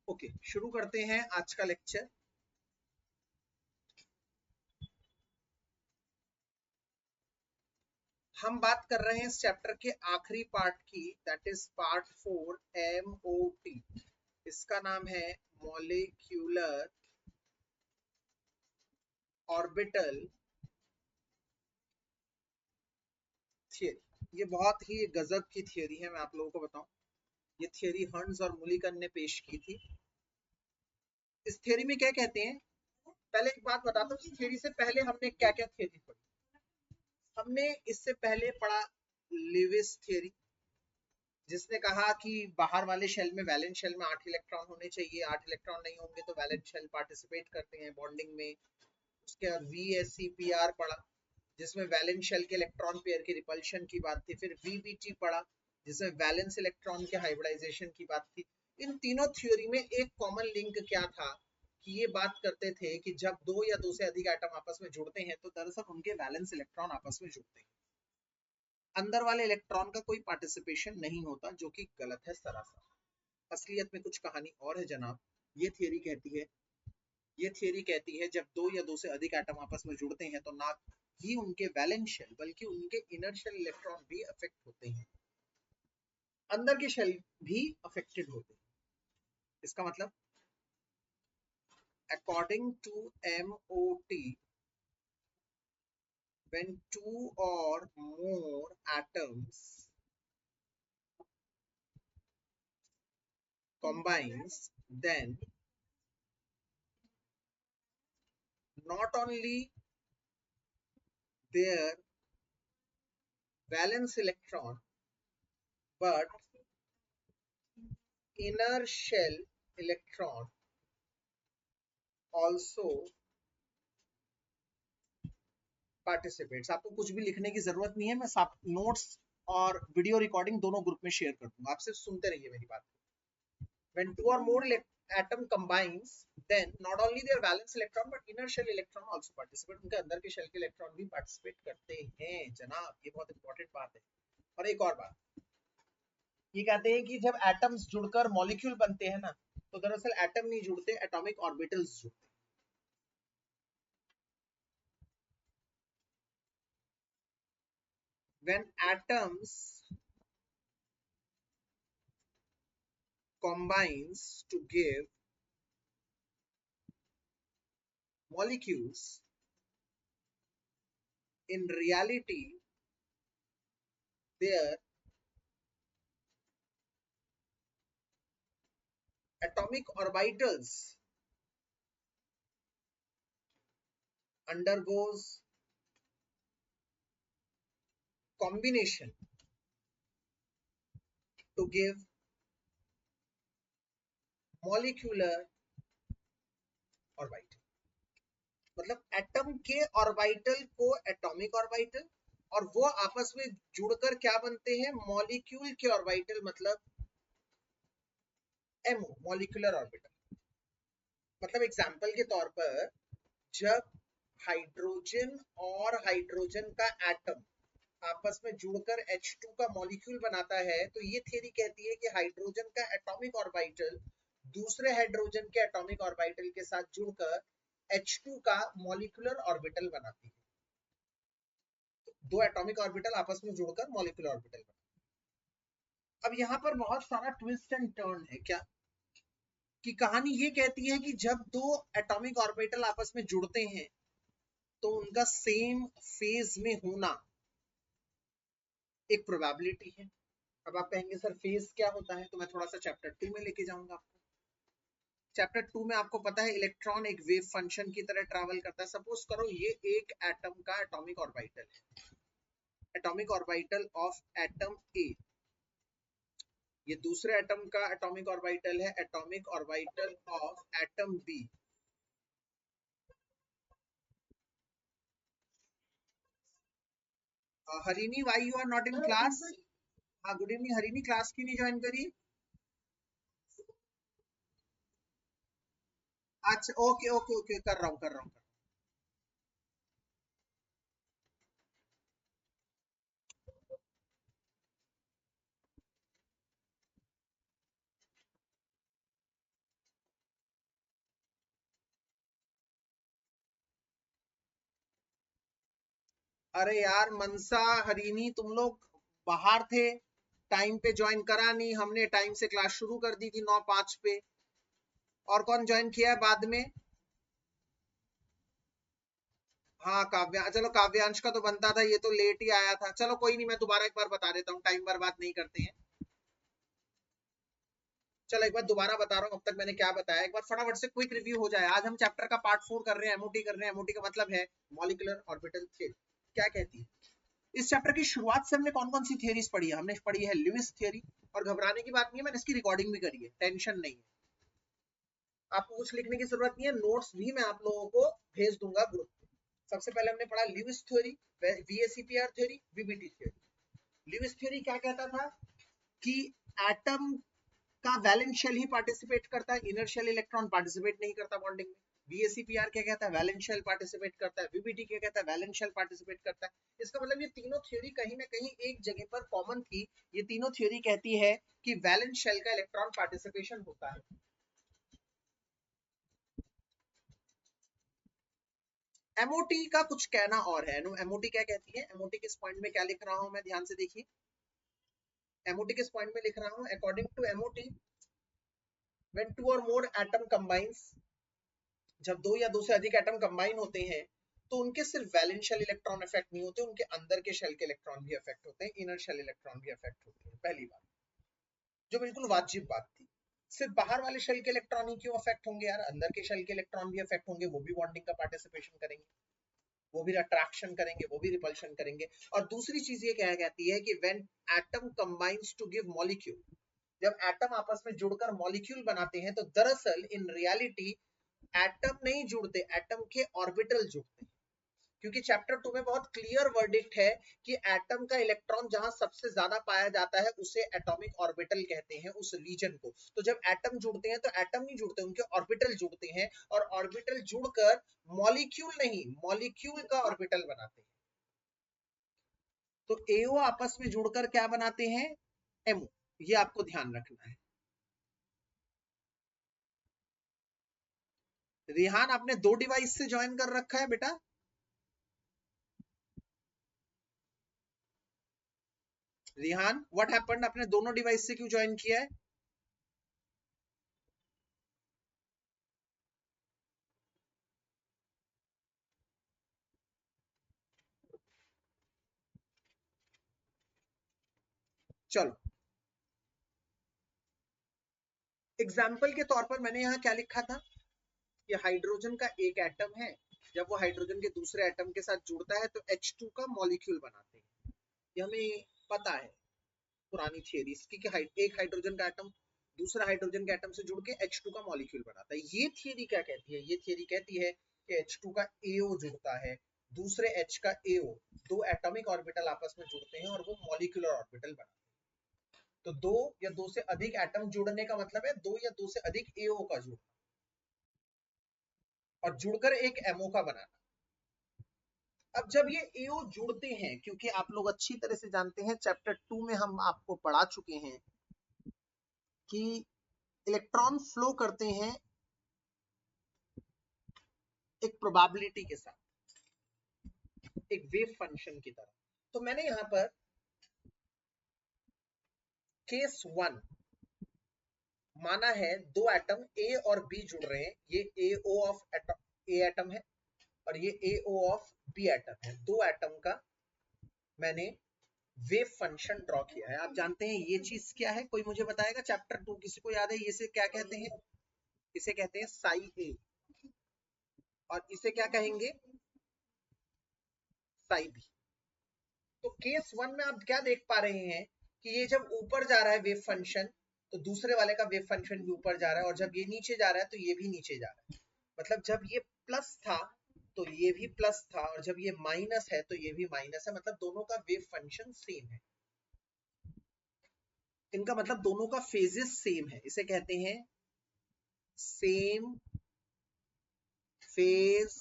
Okay, शुरू करते हैं आज का लेक्चर। हम बात कर रहे हैं इस चैप्टर के आखिरी पार्ट की, दैट इज पार्ट 4 MOT। इसका नाम है मॉलिक्यूलर ऑर्बिटल थियरी। ये बहुत ही गजब की थियरी है, मैं आप लोगों को बताऊं। ये थियरी हर्ट्ज और मुलिकन ने पेश की थी। इस थियरी में क्या कहते हैं, पहले एक बात बताता हूँ कि थियरी से पहले हमने क्या क्या थियरी पढ़ी। हमने इससे पहले पढ़ा लिविस थियरी, जिसने कहा कि बाहर वाले शेल में, वैलेंस शेल में 8 इलेक्ट्रॉन होने चाहिए। 8 इलेक्ट्रॉन नहीं होंगे तो वैलेंस शेल पार्टिसिपेट करते हैं बॉन्डिंग में। उसके बाद VSEPR पढ़ा, जिसमें वैलेंस शेल के इलेक्ट्रॉन पेयर की रिपल्शन की बात थी। फिर VBT पढ़ा, जिसमें वैलेंस इलेक्ट्रॉन के हाइब्रिडाइजेशन की बात थी। इन तीनों थ्योरी में एक कॉमन लिंक क्या था कि ये बात करते थे कि जब दो या दो से अधिक एटम आपस में जुड़ते हैं तो दरअसल उनके वैलेंस इलेक्ट्रॉन आपस में जुड़ते हैं, अंदर वाले इलेक्ट्रॉन का कोई पार्टिसिपेशन नहीं होता, जो कि गलत है सरासर। असलियत में कुछ कहानी और है जनाब। ये थियरी कहती है जब दो या दो से अधिक एटम आपस में जुड़ते हैं तो ना ही उनके वैलेंस शेल बल्कि उनके इनर शेल इलेक्ट्रॉन भी अफेक्ट होते हैं, अंदर के शेल भी अफेक्टेड होते हैं। इसका मतलब according to MOT, when two or more atoms combines, then not only their valence electron but inner shell electron also participates। आपको कुछ भी लिखने की जरूरत नहीं है, मैं सब नोट्स और वीडियो रिकॉर्डिंग दोनों ग्रुप में शेयर कर दूंगा, आप सिर्फ सुनते रहिए मेरी बात। when two or more atom combines, then not only their valence electron but inner shell electron also participate। उनके अंदर के शेल के इलेक्ट्रॉन भी पार्टिसिपेट करते हैं जनाब, ये बहुत इंपॉर्टेंट बात है। और एक और बात, ये कहते हैं कि जब एटम्स जुड़कर मॉलिक्यूल बनते हैं ना, तो दरअसल एटम नहीं जुड़ते, एटॉमिक ऑर्बिटल्स जुड़ते हैं। when atoms combines to give molecules, in reality their atomic orbitals undergoes combination to give molecular orbital। मतलब एटम के ऑर्बिटल को एटॉमिक ऑर्बिटल, और वो आपस में जुड़कर क्या बनते हैं, मॉलिक्यूल के ऑर्बिटल, मतलब MO, मॉलिक्यूलर ऑर्बिटल। मतलब एग्जांपल के तौर पर, जब हाइड्रोजन और हाइड्रोजन का एटम आपस में जुड़कर H2 का मॉलिक्यूल बनाता है, तो ये थ्योरी कहती है कि हाइड्रोजन का एटॉमिक ऑर्बिटल दूसरे हाइड्रोजन के एटॉमिक ऑर्बिटल के साथ जुड़कर H2 का मॉलिक्यूलर ऑर्बिटल बनाती है। दो एटॉमिक ऑर्बिटल आपस में जुड़कर मॉलिक्यूलर ऑर्बिटल बनाती है। अब यहाँ पर बहुत सारा ट्विस्ट एंड टर्न है। क्या कि कहानी ये कहती है कि जब दो एटॉमिक ऑर्बिटल आपस में जुड़ते हैं तो उनका सेम फेज में होना एक प्रोबेबिलिटी है। अब आप कहेंगे सर फेज क्या होता है, तो मैं थोड़ा सा चैप्टर 2 में लेके जाऊंगा आपको। चैप्टर 2 में आपको पता है इलेक्ट्रॉन एक वेव फंक्शन की तरह ट्रैवल करता है। सपोज करो ये एक एटम का एटॉमिक ऑर्बिटल है, atomic orbital of atom A. ये दूसरे एटम का एटॉमिक ऑर्बिटल है, atomic orbital of atom B. Harini, why you are not in class? हाँ, गुड इवनिंग हरिनी, क्लास क्यों नहीं ज्वाइन करी? अच्छा, ओके ओके ओके, कर रहा हूँ। अरे यार मनसा हरिनी तुम लोग बाहर थे, टाइम पे ज्वाइन करा नहीं, हमने टाइम से क्लास शुरू कर दी थी 9:05 पे। और कौन ज्वाइन किया है बाद में? हाँ काव्या, चलो काव्यांश का तो बनता था, ये तो लेट ही आया था। चलो कोई नहीं, मैं दोबारा एक बार बता देता हूँ, टाइम बर्बाद नहीं करते हैं। चलो एक बार दोबारा बता रहा हूँ, अब तक मैंने क्या बताया एक बार फटाफट से क्विक रिव्यू हो जाए। आज हम चैप्टर का पार्ट 4 कर रहे हैं, एमओटी कर रहे हैं। एमओटी का मतलब है मॉलिक्यूलर ऑर्बिटल थ्योरी। क्या कहती है इस चैप्टर की शुरुआत से हमने कौन कौन सी थियरीज पढ़ी है? हमने पढ़ी है ल्यूइस थ्योरी, और घबराने की बात नहीं है, मैंने इसकी रिकॉर्डिंग भी करी है, टेंशन नहीं है। आपको कुछ लिखने की जरूरत नहीं है, नोट्स भी मैं आप लोगों को भेज दूंगा ग्रुप पे। सबसे पहले हमने पढ़ा Lewis theory, VSEPR theory, VBT theory. Lewis theory क्या कहता था कि एटम का वैलेंस शेल ही पार्टिसिपेट करता है, इनर शेल इलेक्ट्रॉन पार्टिसिपेट नहीं करता बॉन्डिंग में। बीएसीपीआर क्या कहता है? वैलेंस शेल पार्टिसिपेट करता है। वीबीटी क्या कहता है? वैलेंस शेल पार्टिसिपेट करता है। इसका मतलब ये तीनों थ्योरी कहीं ना कहीं एक जगह पर कॉमन थी। ये तीनों थ्योरी कहती है कि वैलेंस शेल का इलेक्ट्रॉन पार्टिसिपेशन होता है। एमओटी का कुछ कहना और है। एमओटी क्या कहती है? एमओटी किस पॉइंट में क्या लिख रहा हूं मैं, ध्यान से देखिए। एमओटी किस पॉइंट में लिख रहा हूं? According to MOT, when two और मोर एटम कंबाइंस, जब दो या दो से अधिक एटम कंबाइन होते हैं तो उनके सिर्फ वैलेंस शेल इलेक्ट्रॉन इफेक्ट नहीं होते, उनके अंदर के शेल के इलेक्ट्रॉन भी इफेक्ट होते हैं, इनर शेल इलेक्ट्रॉन भी इफेक्ट होते हैं। पहली बात, जो बिल्कुल वाजिब बात थी। सिर्फ बाहर वाले शेल के इलेक्ट्रॉन ही क्यों इफेक्ट होंगे यार? अंदर के शेल के इलेक्ट्रॉन भी इफेक्ट होंगे, वो भी बॉन्डिंग का पार्टिसिपेशन करेंगे, वो भी अट्रैक्शन करेंगे, वो भी रिपल्शन करेंगे। और दूसरी चीज ये क्या कहती है कि when atom combines to give molecule, जब एटम आपस में जुड़कर मॉलिक्यूल बनाते हैं तो दरअसल इन रियलिटी एटम नहीं जुड़ते, एटम के ऑर्बिटल जुड़ते हैं। क्योंकि चैप्टर 2 में बहुत क्लियर वर्डिक्ट है कि एटम का इलेक्ट्रॉन जहां सबसे ज्यादा पाया जाता है उसे एटॉमिक ऑर्बिटल कहते हैं, उस रीजन को। तो जब एटम जुड़ते हैं तो एटम नहीं जुड़ते, उनके ऑर्बिटल जुड़ते हैं, और ऑर्बिटल जुड़कर मॉलिक्यूल नहीं, मॉलिक्यूल का ऑर्बिटल बनाते हैं। तो एओ आपस में जुड़कर क्या बनाते हैं? एमओ। ये आपको ध्यान रखना है। रिहान आपने दो डिवाइस से ज्वाइन कर रखा है बेटा? रिहान व्हाट हैपेंड, आपने दोनों डिवाइस से क्यों ज्वाइन किया है? चलो एग्जाम्पल के तौर पर मैंने यहाँ क्या लिखा था? ये हाइड्रोजन का एक एटम है, जब वो हाइड्रोजन के दूसरे एटम के साथ जुड़ता है तो H2 का मॉलिक्यूल बनाते हैं। ये हमें पता है पुरानी थियरीज की कि एक हाइड्रोजन का एटम दूसरा हाइड्रोजन के एटम से जुड़ के H2 का मॉलिक्यूल बनाता है। ये थियरी क्या कहती है? ये थियरी कहती है कि H2 का AO जुड़ता है, दूसरे H का AO, दो एटॉमिक ऑर्बिटल आपस में जुड़ते हैं और वो मॉलिक्यूलर ऑर्बिटल बनाते हैं। तो दो या दो से अधिक एटम जुड़ने का मतलब है दो या दो से अधिक AO का जुड़ना, और जुड़कर एक MO का बनाना। अब जब ये एओ जुड़ते हैं, क्योंकि आप लोग अच्छी तरह से जानते हैं, चैप्टर 2 में हम आपको पढ़ा चुके हैं कि इलेक्ट्रॉन फ्लो करते हैं एक प्रोबेबिलिटी के साथ, एक वेव फंक्शन की तरह। तो मैंने यहां पर केस 1 माना है, दो एटम ए और बी जुड़ रहे हैं, ये AO ऑफ ए एटम है और ये AO ऑफ बी एटम है। दो एटम का मैंने वेव फंक्शन ड्रॉ किया है। आप जानते हैं ये चीज क्या है? कोई मुझे बताएगा? चैप्टर 2 किसी को याद है? इसे क्या कहते हैं? इसे कहते हैं साई ए, और इसे क्या कहेंगे? साई बी। तो केस 1 में आप क्या देख पा रहे हैं कि ये जब ऊपर जा रहा है वेव फंक्शन, तो दूसरे वाले का वेव फंक्शन भी ऊपर जा रहा है, और जब ये नीचे जा रहा है तो ये भी नीचे जा रहा है। मतलब जब ये प्लस था तो ये भी प्लस था, और जब ये माइनस है तो ये भी माइनस है। मतलब दोनों का वेव फंक्शन सेम है, इनका मतलब दोनों का फेजेस सेम है। इसे कहते हैं same phase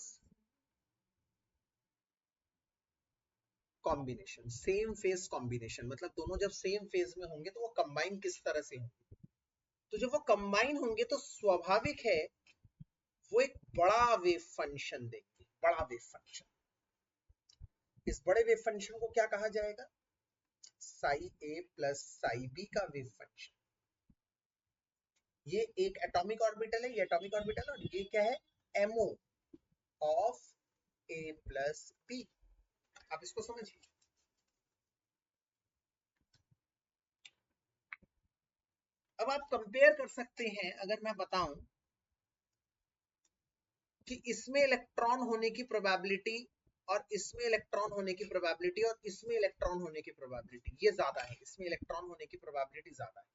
combination. Same phase combination मतलब दोनों जब सेम फेज में होंगे तो वो कंबाइन किस तरह से होंगे? तो जब वो कंबाइन होंगे तो स्वाभाविक है वो एक बड़ा वेव फंक्शन देंगे, बड़ा वेव फंक्शन। इस बड़े वेव फंक्शन को क्या कहा जाएगा? साई ए प्लस साई बी का वेव फंक्शन। ये एक एटॉमिक ऑर्बिटल है, ये एटॉमिक ऑर्बिटल, और ये क्या है? MO of A plus B. आप इसको समझिए। अब आप कंपेयर कर सकते हैं, अगर मैं बताऊं कि इसमें इलेक्ट्रॉन होने की प्रोबेबिलिटी और इसमें इलेक्ट्रॉन होने की प्रोबेबिलिटी और इसमें इलेक्ट्रॉन होने की प्रोबेबिलिटी ये ज्यादा है, इसमें इलेक्ट्रॉन होने की प्रोबेबिलिटी ज्यादा है।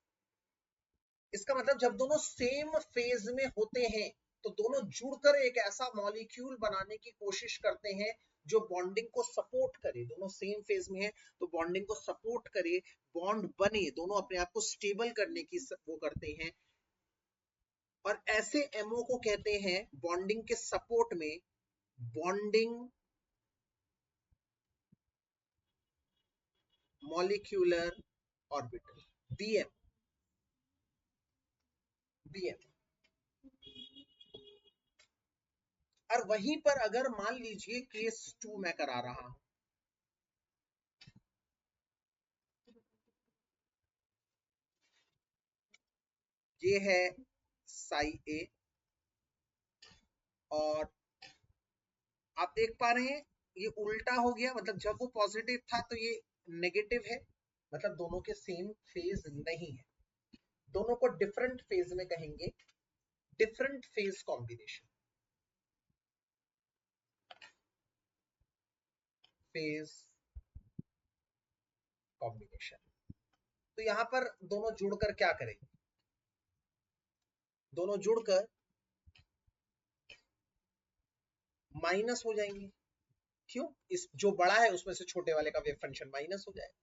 इसका मतलब जब दोनों सेम फेज में होते हैं तो दोनों जुड़कर एक ऐसा मॉलिक्यूल बनाने की कोशिश करते हैं जो बॉन्डिंग को सपोर्ट करे। दोनों सेम फेज में है तो बॉन्डिंग को सपोर्ट करे, बॉन्ड बने, दोनों अपने आप को स्टेबल करने की वो करते हैं। और ऐसे एमओ को कहते हैं बॉन्डिंग के सपोर्ट में bonding molecular orbital, BM. BM. और वहीं पर अगर मान लीजिए केस 2 मैं करा रहा हूं, ये है साई ए और आप देख पा रहे हैं ये उल्टा हो गया, मतलब जब वो पॉजिटिव था तो ये नेगेटिव है, मतलब दोनों के सेम फेज नहीं है, दोनों को डिफरेंट फेज में कहेंगे, different phase combination, phase combination. तो यहां पर दोनों जुड़कर क्या करेंगे? दोनों जुड़कर माइनस हो जाएंगे। क्यों? इस जो बड़ा है उसमें से छोटे वाले का वेव फंक्शन माइनस हो जाएगा,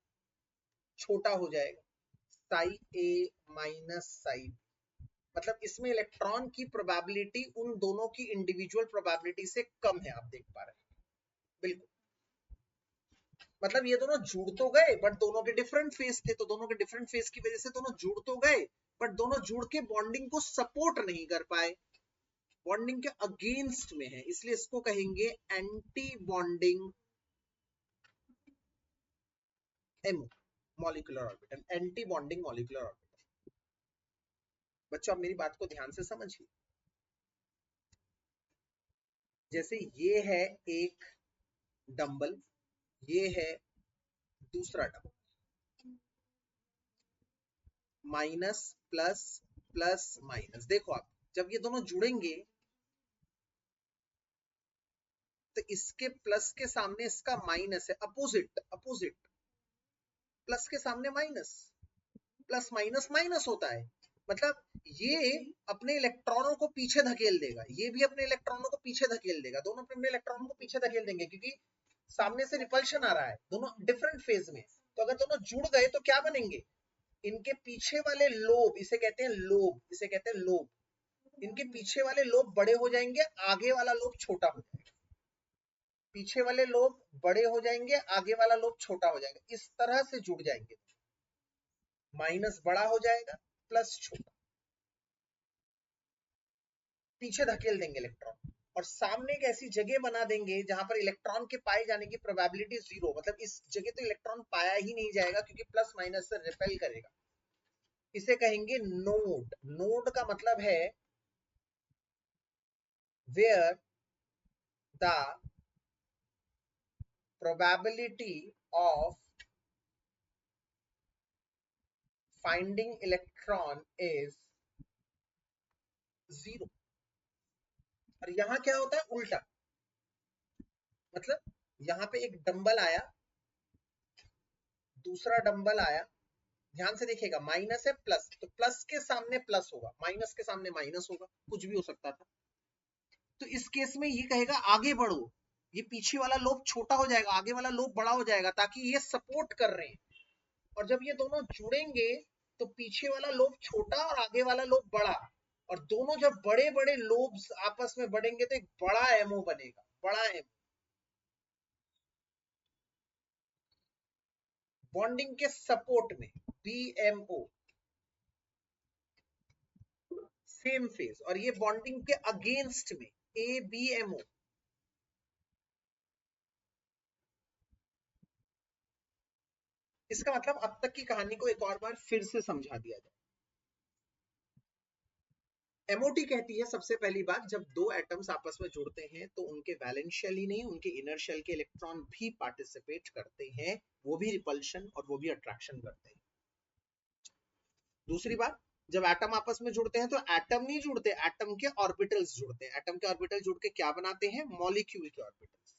छोटा हो जाएगा, साई ए माइनस साई बी। मतलब इसमें इलेक्ट्रॉन की प्रोबेबिलिटी उन दोनों की इंडिविजुअल प्रोबेबिलिटी से कम है, आप देख पा रहे हैं। बिल्कुल, मतलब ये दोनों जुड़ तो गए बट दोनों के डिफरेंट फेज थे, तो दोनों के डिफरेंट फेज की वजह से दोनों जुड़ तो गए बट दोनों जुड़ के बॉन्डिंग को सपोर्ट नहीं कर पाए, बॉन्डिंग के अगेंस्ट में है, इसलिए इसको कहेंगे anti bonding ammo, molecular orbital, anti bonding molecular orbital. बच्चों आप मेरी बात को ध्यान से समझिए। जैसे ये है एक डंबल, ये है दूसरा dumbbell, minus plus plus minus. देखो आप जब ये दोनों जुड़ेंगे तो इसके प्लस के सामने इसका माइनस है, अपोजिट अपोजिट, प्लस के सामने माइनस, प्लस माइनस माइनस होता है, मतलब ये अपने इलेक्ट्रॉनों को पीछे धकेल देगा, ये भी अपने इलेक्ट्रॉनों को पीछे धकेल देगा, दोनों अपने इलेक्ट्रॉनों को पीछे धकेल देंगे क्योंकि सामने से रिपल्शन आ रहा है, दोनों डिफरेंट फेज में। तो अगर दोनों जुड़ गए तो क्या बनेंगे? इनके पीछे वाले लोब, इसे कहते हैं लोब, इसे कहते हैं लोब, इनके पीछे वाले लोब बड़े हो जाएंगे, आगे वाला लोब छोटा हो जाएगा, पीछे वाले लोब बड़े हो जाएंगे, आगे वाला लोब छोटा हो जाएगा, इस तरह से जुड़ जाएंगे, माइनस बड़ा हो जाएगा, प्लस छोटा, पीछे धकेल देंगे इलेक्ट्रॉन, और सामने एक ऐसी जगह बना देंगे जहां पर इलेक्ट्रॉन के पाए जाने की प्रोबेबिलिटी जीरो, मतलब इस जगह तो इलेक्ट्रॉन पाया ही नहीं जाएगा क्योंकि प्लस माइनस से रिपेल करेगा, इसे कहेंगे नोड। नोड का मतलब है where the probability of finding electron is zero। और यहां क्या होता है? उल्टा, मतलब यहां पे एक डंबल आया, दूसरा डंबल आया, ध्यान से देखिएगा, माइनस है प्लस, तो प्लस के सामने प्लस होगा, माइनस के सामने माइनस होगा, कुछ भी हो सकता था। तो इस केस में ये कहेगा आगे बढ़ो, ये पीछे वाला लोब छोटा हो जाएगा, आगे वाला लोब बड़ा हो जाएगा, ताकि ये सपोर्ट कर रहे हैं। और जब ये दोनों जुड़ेंगे तो पीछे वाला लोब छोटा और आगे वाला लोब बड़ा, और दोनों जब बड़े बड़े लोब्स आपस में बढ़ेंगे तो एक बड़ा एमओ बनेगा, बड़ा एमओ। बॉन्डिंग के सपोर्ट में बीएमओ, सेम फेज, और ये बॉन्डिंग के अगेंस्ट में एबीएमओ, इसका मतलब अब तक की कहानी को एक और बार फिर से समझा दिया जाए। एमओटी कहती है सबसे पहली बात, जब दो एटम्स आपस में जुड़ते हैं तो उनके वैलेंशियल ही नहीं, उनके इनर शेल के इलेक्ट्रॉन भी पार्टिसिपेट करते हैं, वो भी रिपल्शन और वो भी अट्रैक्शन करते हैं। दूसरी बात, जब एटम आपस में जुड़ते हैं तो एटम नहीं जुड़ते, एटम के ऑर्बिटल्स जुड़ते हैं। एटम के ऑर्बिटल जुड़ के क्या बनाते हैं? मॉलिक्यूल के ऑर्बिटल्स।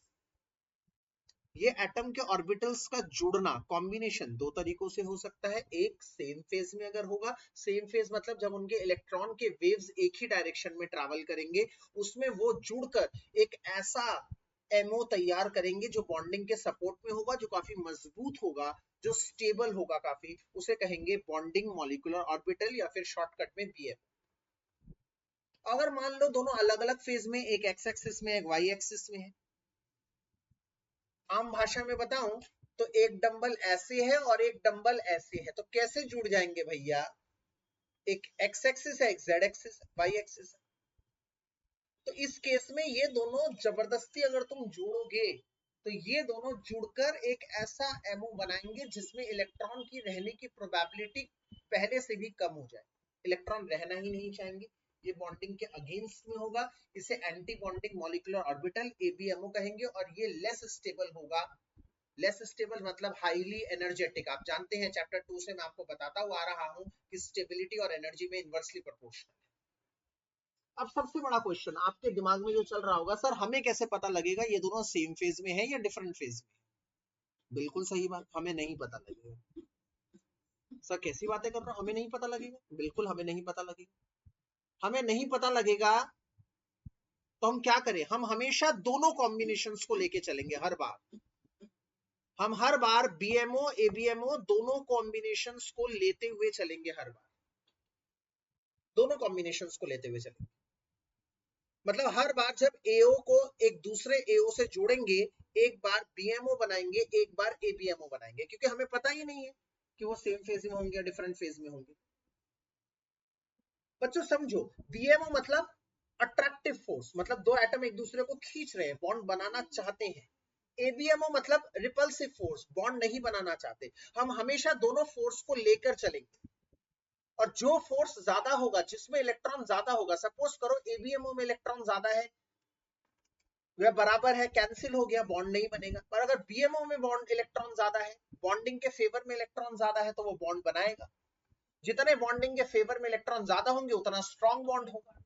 ये एटम के ऑर्बिटल्स का जुड़ना, कॉम्बिनेशन दो तरीकों से हो सकता है। एक सेम फेज में अगर होगा, सेम फेज मतलब जब उनके इलेक्ट्रॉन के वेव्स एक ही डायरेक्शन में ट्रैवल करेंगे, उसमें वो जुड़कर एक ऐसा एमओ तैयार करेंगे जो बॉन्डिंग के सपोर्ट में होगा, जो काफी मजबूत होगा, जो स्टेबल होगा काफी, उसे कहेंगे बॉन्डिंग मॉलिक्यूलर ऑर्बिटल या फिर शॉर्टकट में बीएम। अगर मान लो दोनों अलग अलग फेज में, एक एक्स एक्सिस में एक वाई एक्सिस में है, आम भाषा में बताऊं तो एक डंबल ऐसे है और एक डंबल ऐसे है, तो कैसे जुड़ जाएंगे भैया? एक एक्स एक्सिस है, एक जेड एक्सिस है, वाई एक्सिस है। तो इस केस में ये दोनों जबरदस्ती अगर तुम जोड़ोगे तो ये दोनों जुड़कर एक ऐसा एमओ बनाएंगे जिसमें इलेक्ट्रॉन की रहने की प्रोबेबिलिटी पहले से भी कम हो जाए। इलेक्ट्रॉन रहना ही नहीं चाहेंगे, ये बॉन्डिंग के अगेंस्ट में होगा। इसे anti bonding molecular orbital ABMO कहेंगे, और ये लेस स्टेबल होगा। लेस स्टेबल मतलब हाईली एनर्जेटिक। आप जानते हैं चैप्टर 2 से मैं आपको बताता हुआ आ रहा हूं कि स्टेबिलिटी और एनर्जी में इनवर्सली प्रोपोर्शनल। अब सबसे बड़ा क्वेश्चन आपके दिमाग में जो चल रहा होगा, सर हमें कैसे पता लगेगा ये दोनों सेम फेज में है या डिफरेंट फेज में? बिल्कुल सही बात, हमें नहीं पता लगेगा। सर कैसी बातें कर रहा हूं, हमें नहीं पता लगेगा? बिल्कुल हमें नहीं पता लगेगा। हमें नहीं पता लगेगा तो हम क्या करें? हम हमेशा दोनों कॉम्बिनेशंस को लेके चलेंगे। हर बार हम हर बार बीएमओ एबीएमओ दोनों कॉम्बिनेशंस को लेते हुए चलेंगे। हर बार दोनों कॉम्बिनेशंस को लेते हुए चलेंगे। मतलब हर बार जब एओ को एक दूसरे एओ से जोड़ेंगे, एक बार बीएमओ बनाएंगे, एक बार एबीएमओ बनाएंगे, क्योंकि हमें पता ही नहीं है कि वो सेम फेज में होंगे या डिफरेंट फेज में होंगे। बच्चों समझो, बीएमओ मतलब अट्रैक्टिव फोर्स, मतलब दो एटम एक दूसरे को खींच रहे हैं, बॉन्ड बनाना चाहते हैं। एबीएमओ मतलब रिपल्सिव फोर्स, बॉन्ड नहीं बनाना चाहते। हम हमेशा दोनों फोर्स को लेकर चलेंगे, और जो फोर्स ज्यादा होगा, जिसमें इलेक्ट्रॉन ज्यादा होगा, सपोज करो एबीएमओ में इलेक्ट्रॉन ज्यादा है, वह बराबर है, कैंसिल हो गया, बॉन्ड नहीं बनेगा। पर अगर बीएमओ में बॉन्ड इलेक्ट्रॉन ज्यादा है, बॉन्डिंग के फेवर में इलेक्ट्रॉन ज्यादा है, तो वो बॉन्ड बनाएगा। जितने बॉन्डिंग के फेवर में इलेक्ट्रॉन ज्यादा होंगे उतना स्ट्रॉन्ग बॉन्ड होगा।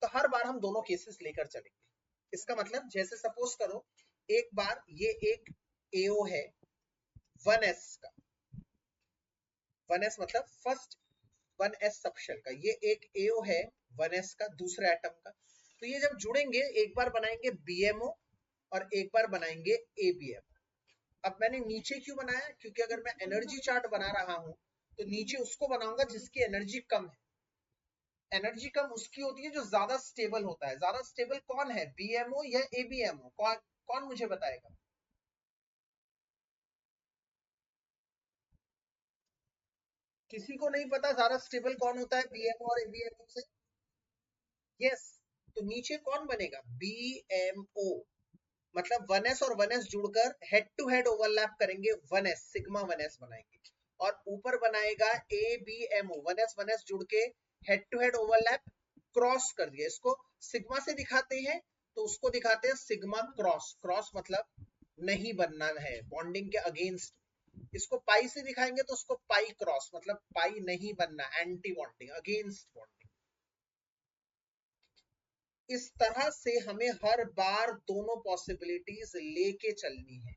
तो हर बार हम दोनों केसेस लेकर चलेंगे। इसका मतलब जैसे सपोज करो, एक बार ये एक एओ है 1s का, 1s मतलब फर्स्ट 1s सबशेल का, ये एक एओ है 1s का, दूसरा एटम का। तो ये जब जुड़ेंगे एक बार बनाएंगे बीएमओ और एक बार बनाएंगे एबीएमओ। अब मैंने नीचे क्यों बनाया? क्योंकि अगर मैं एनर्जी चार्ट बना रहा हूं तो नीचे उसको बनाऊंगा जिसकी एनर्जी कम है। एनर्जी कम उसकी होती है जो ज्यादा स्टेबल होता है। ज्यादा स्टेबल कौन है, बीएमओ या एबीएमओ? कौन मुझे बताएगा? किसी को नहीं पता ज्यादा स्टेबल कौन होता है बीएमओ और एबीएमओ से? यस। तो नीचे कौन बनेगा? बीएमओ। मतलब 1s और 1s जुड़कर हेड टू हेड ओवरलैप करेंगे, 1s सिग्मा 1s बनाएंगे। और ऊपर बनाएगा एबीएमओ, 1s 1s जुड़ के head to head overlap, cross कर दिया। इसको सिग्मा से दिखाते हैं तो उसको दिखाते हैं सिग्मा क्रॉस। क्रॉस मतलब नहीं बनना है, बॉन्डिंग के अगेंस्ट। इसको पाई से दिखाएंगे तो उसको पाई क्रॉस, मतलब पाई नहीं बनना, एंटी बॉन्डिंग, अगेंस्ट बॉन्डिंग। इस तरह से हमें हर बार दोनों पॉसिबिलिटीज लेके चलनी है।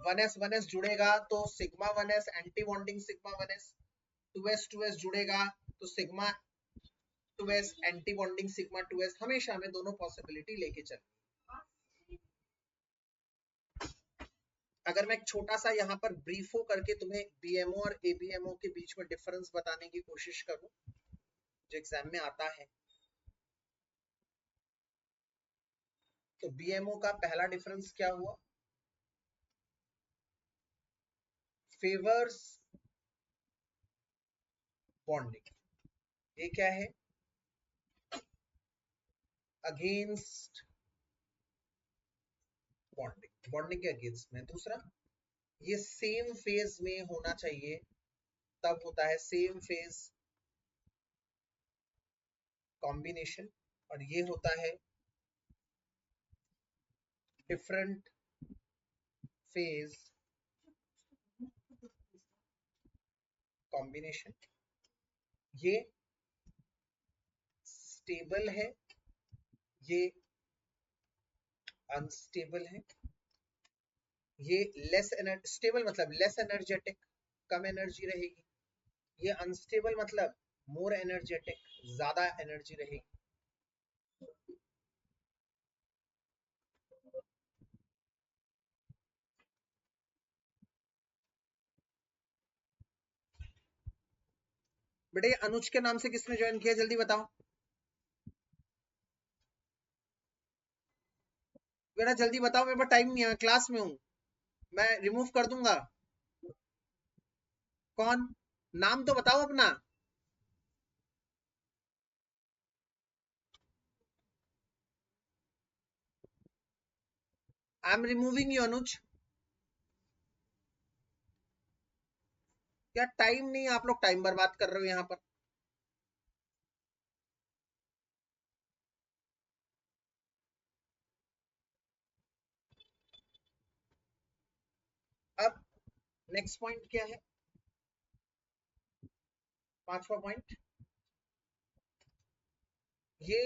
1s 1s जुड़ेगा तो sigma 1s anti bonding sigma 1s, 2s 2s जुड़ेगा तो sigma 2s anti bonding sigma 2s। हमेशा हमें दोनों पॉसिबिलिटी लेके चलनी। अगर मैं एक छोटा सा यहाँ पर ब्रीफो करके तुम्हें बीएमओ और एबीएमओ के बीच में डिफरेंस बताने की कोशिश करूं जो एग्जाम में आता है, तो बीएमओ का पहला डिफरेंस क्या हुआ? Favours bonding. ये क्या है? अगेंस्ट बॉन्डिंग, बॉन्डिंग के अगेंस्ट में। दूसरा ये सेम फेज में होना चाहिए, तब होता है सेम फेज कॉम्बिनेशन, और ये होता है डिफरेंट फेज कॉम्बिनेशन। ये स्टेबल है, ये अनस्टेबल है। ये लेस एनर्जी, स्टेबल मतलब लेस एनर्जेटिक, कम एनर्जी रहेगी। ये अनस्टेबल मतलब मोर एनर्जेटिक, ज्यादा एनर्जी रहेगी। बेटा ये अनुज के नाम से किसने ज्वाइन किया, जल्दी बताओ बेटा, जल्दी बताओ, मेरे पास टाइम नहीं है, मैं क्लास में हूँ, मैं रिमूव कर दूंगा। कौन, नाम तो बताओ अपना। आई एम रिमूविंग यू अनुज। क्या टाइम नहीं है, आप लोग टाइम बर्बाद कर रहे हो यहाँ पर। अब नेक्स्ट पॉइंट क्या है, पांचवा पॉइंट, ये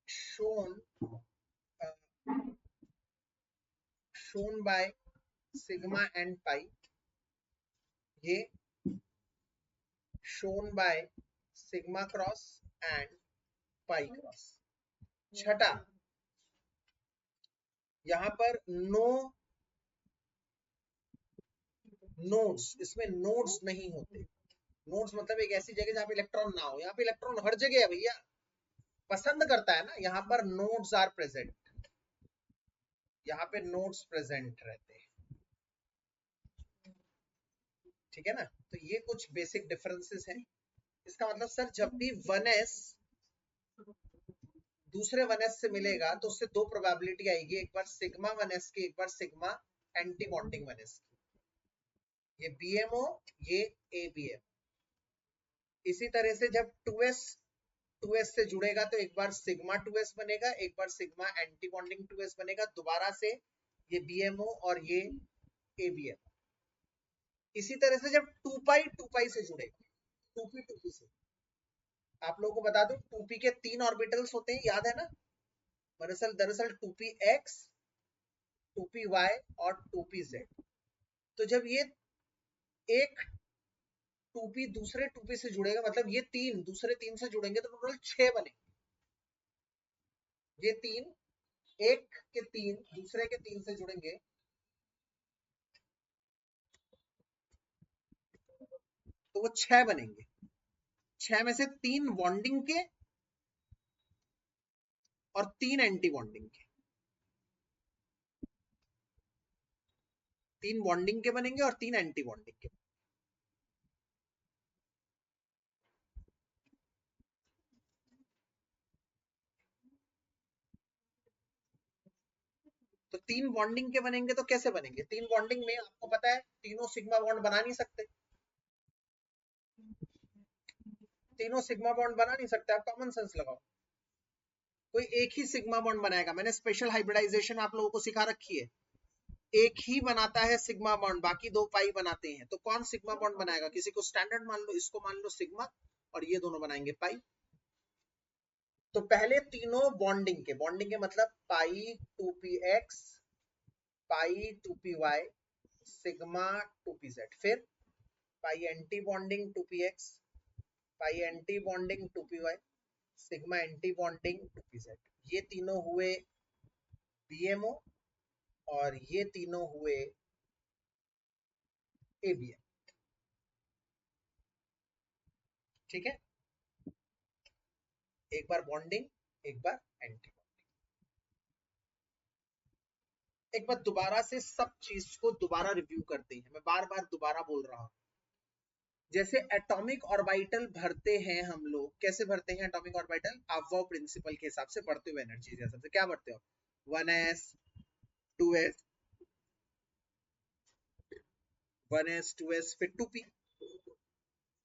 shown shown by sigma and pi, ये shown by sigma cross and pi cross. छठा, यहां पर नो नोड्स, इसमें नोड्स नहीं होते। नोड्स मतलब एक ऐसी जगह जहां पे इलेक्ट्रॉन ना हो, यहाँ पे इलेक्ट्रॉन हर जगह है भैया, पसंद करता है ना, यहाँ पर नोड्स आर प्रेजेंट, यहाँ पे नोड्स प्रेजेंट रहते हैं। ठीक है ना, तो ये कुछ बेसिक डिफरेंसेस हैं। इसका मतलब सर जब भी 1s दूसरे 1s से मिलेगा तो उससे दो प्रोबेबिलिटी आएगी, एक बार सिग्मा 1s की, एक बार सिग्मा एंटी बॉन्डिंग 1s की। ये BMO, ये ABM। इसी तरह से जब 2s से जुड़ेगा तो एक बार सिग्मा 2s बनेगा, एक बार सिग्मा एंटी बॉन्डिंग 2s बनेगा, दोबारा से ये BMO और ये ABM। इसी तरह से जब 2 पाई से जुड़ेगा, 2p से, आप लोगों को बता दूं 2p के 3 ऑर्बिटल्स होते हैं, याद है ना। दरअसल 2px, 2py और 2pz। तो जब ये एक 2p दूसरे 2p से जुड़ेगा, मतलब ये तीन दूसरे तीन से जुड़ेंगे तो टोटल 6 बनेंगे। ये तीन, एक के तीन दूसरे के तीन से जुड़ेंगे तो वो 6 बनेंगे। 6 में से 3 बॉन्डिंग के और 3 एंटी बॉन्डिंग के, 3 बॉन्डिंग के बनेंगे और 3 एंटी बॉन्डिंग के। तो 3 बॉन्डिंग के बनेंगे तो कैसे बनेंगे, 3 बॉन्डिंग में आपको पता है तीनों सिग्मा बॉन्ड बना नहीं सकते, तीनों सिग्मा बॉन्ड बना नहीं सकते, आप कॉमन सेंस लगाओ। कोई एक ही सिग्मा बॉन्ड बनाएगा, मैंने स्पेशल हाइब्रिडाइजेशन आप लोगों को सिखा रखी है, एक ही बनाता है सिग्मा बॉन्ड, बाकी दो पाई बनाते हैं। तो कौन सिग्मा बॉन्ड बनाएगा, किसी को स्टैंडर्ड मान लो, इसको मान लो सिग्मा, और ये दोनों बनाएंगे पाई। तो पहले तीनों बॉन्डिंग के मतलब पाई 2px, pi 2py, sigma 2pz। फिर pi anti bonding 2px, pi anti bonding 2py, sigma anti bonding 2pz। ये तीनों हुए BMO और ये तीनों हुए ABM। ठीक है, एक बार बॉन्डिंग, एक बार एंटी। एक बार दोबारा से सब चीज को दोबारा रिव्यू करते हैं, मैं बार बार दोबारा बोल रहा हूं। जैसे एटॉमिक ऑर्बिटल भरते हैं हम लोग, कैसे भरते हैं एटॉमिक ऑर्बिटल, अबव प्रिंसिपल के हिसाब से बढ़ते हुए एनर्जी के हिसाब से। क्या भरते हो, 1s 2s 1s 2s फिर 2p,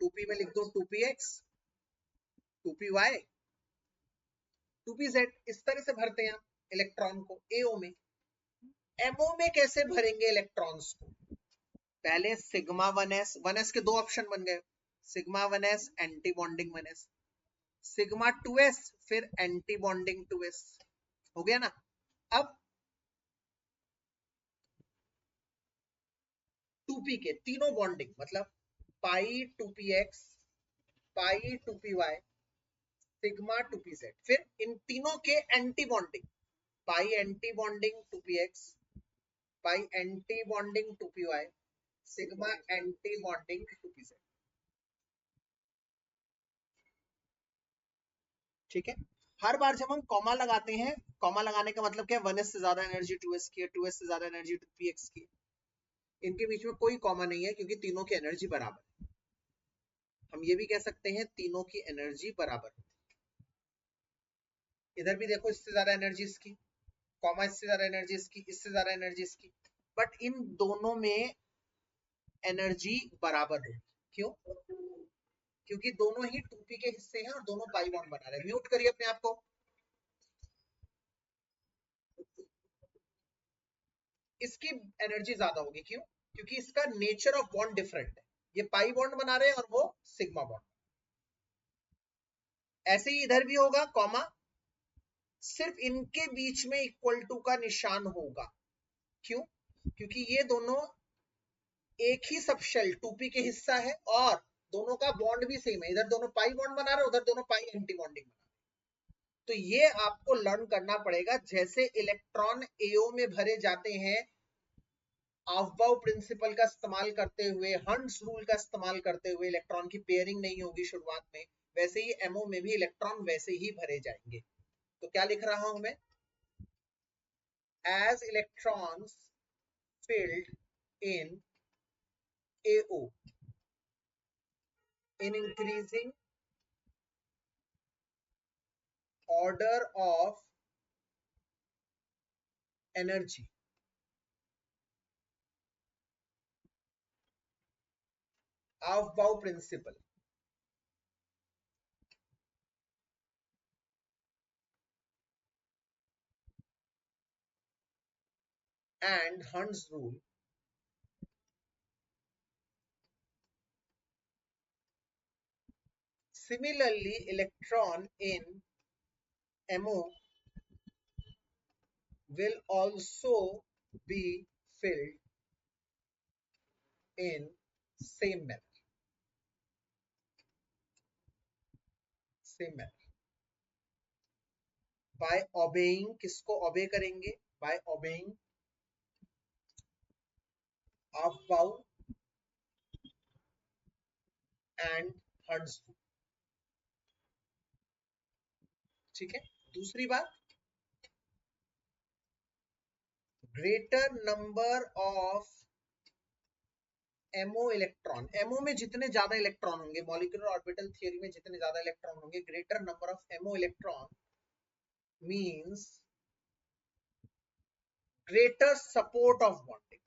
2p में लिख दो 2px 2py 2pz। इस तरह से भरते हैं इलेक्ट्रॉन को एओ में। एमओ में कैसे भरेंगे इलेक्ट्रॉन्स को? पहले सिग्मा 1s, 1s के दो ऑप्शन बन गए, sigma 1s anti bonding 1s, sigma 2s फिर एंटी बॉन्डिंग 2s, हो गया ना। अब 2p के तीनों बॉन्डिंग मतलब पाई 2px pi 2py sigma 2pz, फिर इन तीनों के anti bonding pi anti bonding 2px pi anti bonding 2py sigma anti bonding 2pz। ठीक है, हर बार जब हम कॉमा लगाते हैं, कॉमा लगाने का मतलब क्या है, 1s से ज्यादा एनर्जी 2s की है, 2s से ज्यादा एनर्जी 2px की, इनके बीच में कोई कॉमा नहीं है क्योंकि तीनों की एनर्जी बराबर है। हम ये भी कह सकते हैं तीनों की एनर्जी बराबर है। इधर भी देखो, इससे ज्यादा एनर्जी इसकी, कॉमा इससे ज्यादा एनर्जी इसकी, इससे ज्यादा एनर्जी इसकी, बट इन दोनों में एनर्जी बराबर है। क्यों? क्योंकि दोनों ही 2p के हिस्से हैं और दोनों पाई बॉन्ड बना रहे हैं। म्यूट करिए अपने आप को। इसकी एनर्जी ज्यादा होगी, क्यों? क्योंकि इसका नेचर ऑफ बॉन्ड डिफरेंट है, ये पाई बॉन्ड बना रहे हैं और वो सिग्मा बॉन्ड। ऐसे ही इधर भी होगा कॉमा, सिर्फ इनके बीच में इक्वल टू का निशान होगा। क्यों? क्योंकि ये दोनों एक ही सब शेल 2p के हिस्सा है और दोनों का बॉन्ड भी सेम है, इधर दोनों पाई बॉन्ड बना रहे, उधर दोनों पाई एंटी बॉन्डिंग बना रहे। तो ये आपको लर्न करना पड़ेगा। जैसे इलेक्ट्रॉन एओ में भरे जाते हैं ऑफ-बाउ प्रिंसिपल का इस्तेमाल करते हुए, हंट्स रूल का इस्तेमाल करते हुए, इलेक्ट्रॉन की पेयरिंग नहीं होगी शुरुआत में, वैसे ही एमओ में भी इलेक्ट्रॉन वैसे ही भरे जाएंगे। तो क्या लिख रहा हूं मैं? As electrons filled in AO in increasing order of energy, Aufbau principle, and Hund's rule, similarly electron in MO will also be filled in same manner, same manner by obeying, किसको obey करेंगे? By obeying Aufbau and Hund's rule। ठीक है, दूसरी बात, greater number of MO electron, MO में जितने ज्यादा electron होंगे, मॉलिक्यूलर ऑर्बिटल थ्योरी में जितने ज्यादा इलेक्ट्रॉन होंगे, greater number of MO electron means greater support of bonding.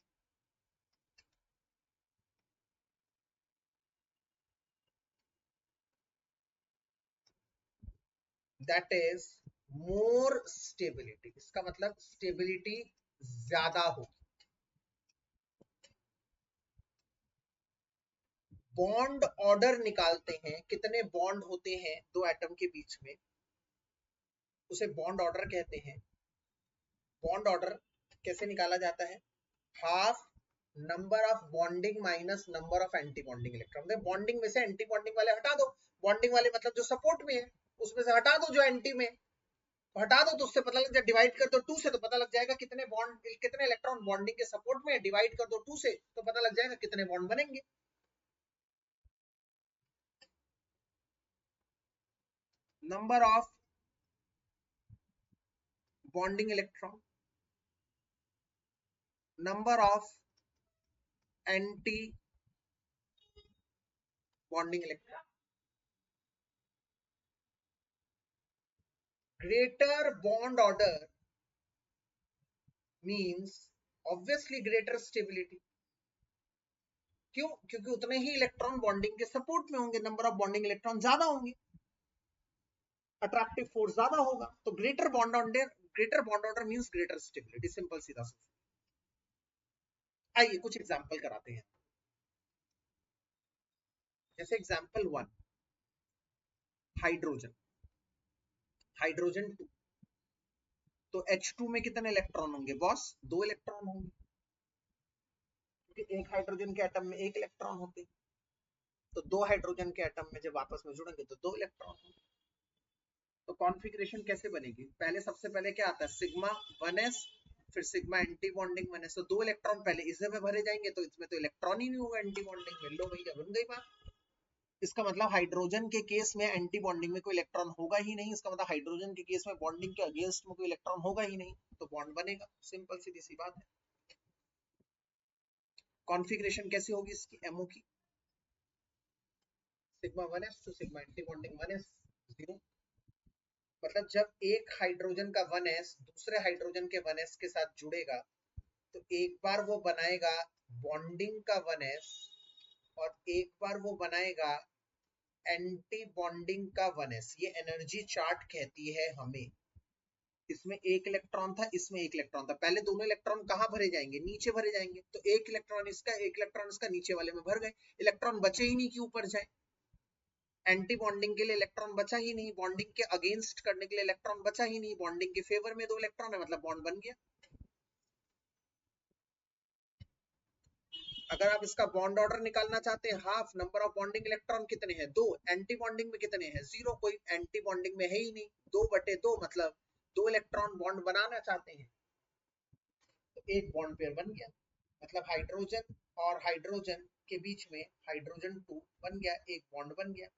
That is more stability, इसका मतलब स्टेबिलिटी ज्यादा होगी। बॉन्ड ऑर्डर निकालते हैं, कितने बॉन्ड होते हैं दो एटम के बीच में, उसे बॉन्ड ऑर्डर कहते हैं। बॉन्ड ऑर्डर कैसे निकाला जाता है? Half number of bonding minus number of anti bonding electron. Bonding में से एंटी बॉन्डिंग वाले हटा दो, बॉन्डिंग वाले मतलब जो सपोर्ट में है उसमें से हटा दो जो एंटी में, हटा दो तो उससे पता लग जाए, डिवाइड कर दो 2 से तो पता लग जाएगा कितने बॉन्ड, कितने इलेक्ट्रॉन बॉन्डिंग के सपोर्ट में, डिवाइड कर दो 2 से तो पता लग जाएगा कितने बॉन्ड बनेंगे। Number of bonding electron, number of anti bonding electron. greater bond order means obviously greater stability, क्यों? क्योंकि उतने ही इलेक्ट्रॉन बॉन्डिंग के सपोर्ट में होंगे, नंबर ऑफ बॉन्डिंग इलेक्ट्रॉन ज्यादा होंगे, अट्रैक्टिव फोर्स ज्यादा होगा, तो greater bond order means greater stability, simple सीधा सा। आइए कुछ एग्जांपल कराते हैं। जैसे एग्जांपल 1, हाइड्रोजन 2, तो H2 में कितने इलेक्ट्रॉन होंगे बॉस? 2 इलेक्ट्रॉन होंगे, क्योंकि एक हाइड्रोजन के एटम में 1 इलेक्ट्रॉन होते हैं, तो 2 हाइड्रोजन के एटम में जब आपस में जुड़ेंगे तो 2 इलेक्ट्रॉन होंगे। तो कॉन्फ़िगरेशन कैसे बनेगी? पहले सबसे पहले क्या आता है? सिग्मा 1s, फिर सिग्मा एंटी बॉन्डिंग 1s, तो 2 इलेक्ट्रॉन पहले इसमें भरे जाएंगे, तो इसमें तो इलेक्ट्रॉन ही नहीं होगा एंटी बॉन्डिंग में। लो भैया, बन गई बात। इसका मतलब हाइड्रोजन के केस में एंटी बॉन्डिंग में कोई इलेक्ट्रॉन होगा ही नहीं, इसका मतलब हाइड्रोजन के केस में बॉन्डिंग के अगेंस्ट में कोई इलेक्ट्रॉन होगा ही नहीं, तो बॉन्ड बनेगा। सिंपल सीधी सी बात है। कॉन्फ़िगरेशन कैसे होगी इसकी? एमओ की सिग्मा 1s तो सिग्मा एंटी बॉन्डिंग 1s 0, मतलब जब एक हाइड्रोजन का 1s दूसरे हाइड्रोजन के 1s के साथ जुड़ेगा तो एक बार वो बनाएगा बॉन्डिंग का 1s और एक बार वो बनाएगा एंटी बॉन्डिंग का 1s। ये एनर्जी चार्ट कहती है हमें। इसमें 1 इलेक्ट्रॉन था, इसमें 1 इलेक्ट्रॉन था, पहले दोनों इलेक्ट्रॉन कहाँ भरे जाएंगे? नीचे भरे जाएंगे, तो 1 इलेक्ट्रॉन इसका 1 इलेक्ट्रॉन इसका नीचे वाले में भर गए, इलेक्ट्रॉन बचे ही नहीं कि ऊपर जाए। एंटी बॉन्डिंग के लिए इलेक्ट्रॉन बचा ही नहीं, बॉन्डिंग के अगेंस्ट करने के लिए इलेक्ट्रॉन बचा ही नहीं, बॉन्डिंग के फेवर में 2 इलेक्ट्रॉन है, मतलब बॉन्ड बन गया। अगर आप इसका बॉन्ड ऑर्डर निकालना चाहते हैं, half, number of bonding electron कितने हैं? 2, एंटी बॉन्डिंग में कितने हैं? 0, कोई एंटी बॉन्डिंग में है ही नहीं, 2/2, मतलब 2 इलेक्ट्रॉन बॉन्ड बनाना चाहते हैं तो एक बॉन्ड पेयर बन गया, मतलब हाइड्रोजन और हाइड्रोजन के बीच में हाइड्रोजन 2 बन गया, एक बॉन्ड बन गया।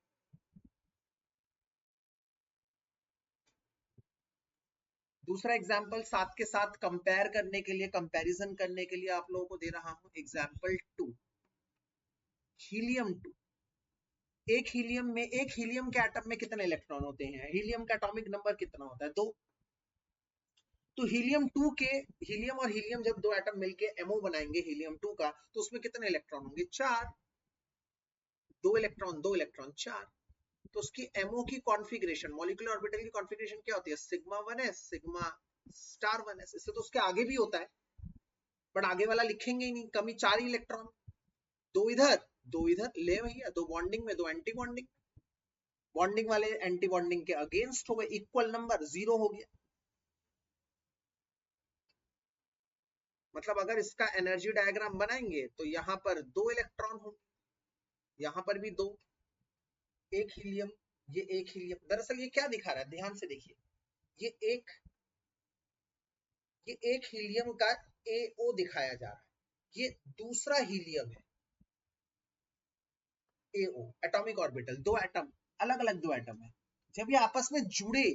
दूसरा एग्जाम्पल साथ के साथ कंपेयर करने के लिए, कंपैरिजन करने के लिए आप लोगों को दे रहा हूं। Example 2, helium 2। एक हीलियम के एटम में कितने इलेक्ट्रॉन होते हैं? हीलियम का एटॉमिक नंबर कितना होता है? 2। तो हीलियम और हीलियम जब 2 एटम मिलके एमओ बनाएंगे हीलियम 2 का, तो उसमें कितने इलेक्ट्रॉन होंगे? 4। 2 इलेक्ट्रॉन 2 इलेक्ट्रॉन 4। तो उसकी एमओ की कॉन्फ़िगरेशन, मॉलिक्यूलर ऑर्बिटल की कॉन्फ़िगरेशन क्या होती है? Sigma 1s sigma star 1s। इससे तो उसके आगे भी होता है, बट आगे वाला लिखेंगे ही नहीं, कमी 4 इलेक्ट्रॉन, 2 इधर 2 इधर, ले भैया, 2 बॉन्डिंग में 2 एंटी बॉन्डिंग, बॉन्डिंग वाले एंटी बॉन्डिंग के अगेंस्ट हो गए, इक्वल नंबर 0 हो गया। मतलब अगर इसका एनर्जी डायग्राम बनाएंगे तो यहां पर 2 इलेक्ट्रॉन होंगे, यहां पर भी 2, एक हीलियम, ये एक हीलियम। दरअसल ये क्या दिखा रहा है? ध्यान से देखिए, ये एक हीलियम का AO दिखाया जा रहा है, ये दूसरा हीलियम है AO, एटॉमिक ऑर्बिटल, 2 एटम, अलग अलग 2 एटम है। जब ये आपस में जुड़े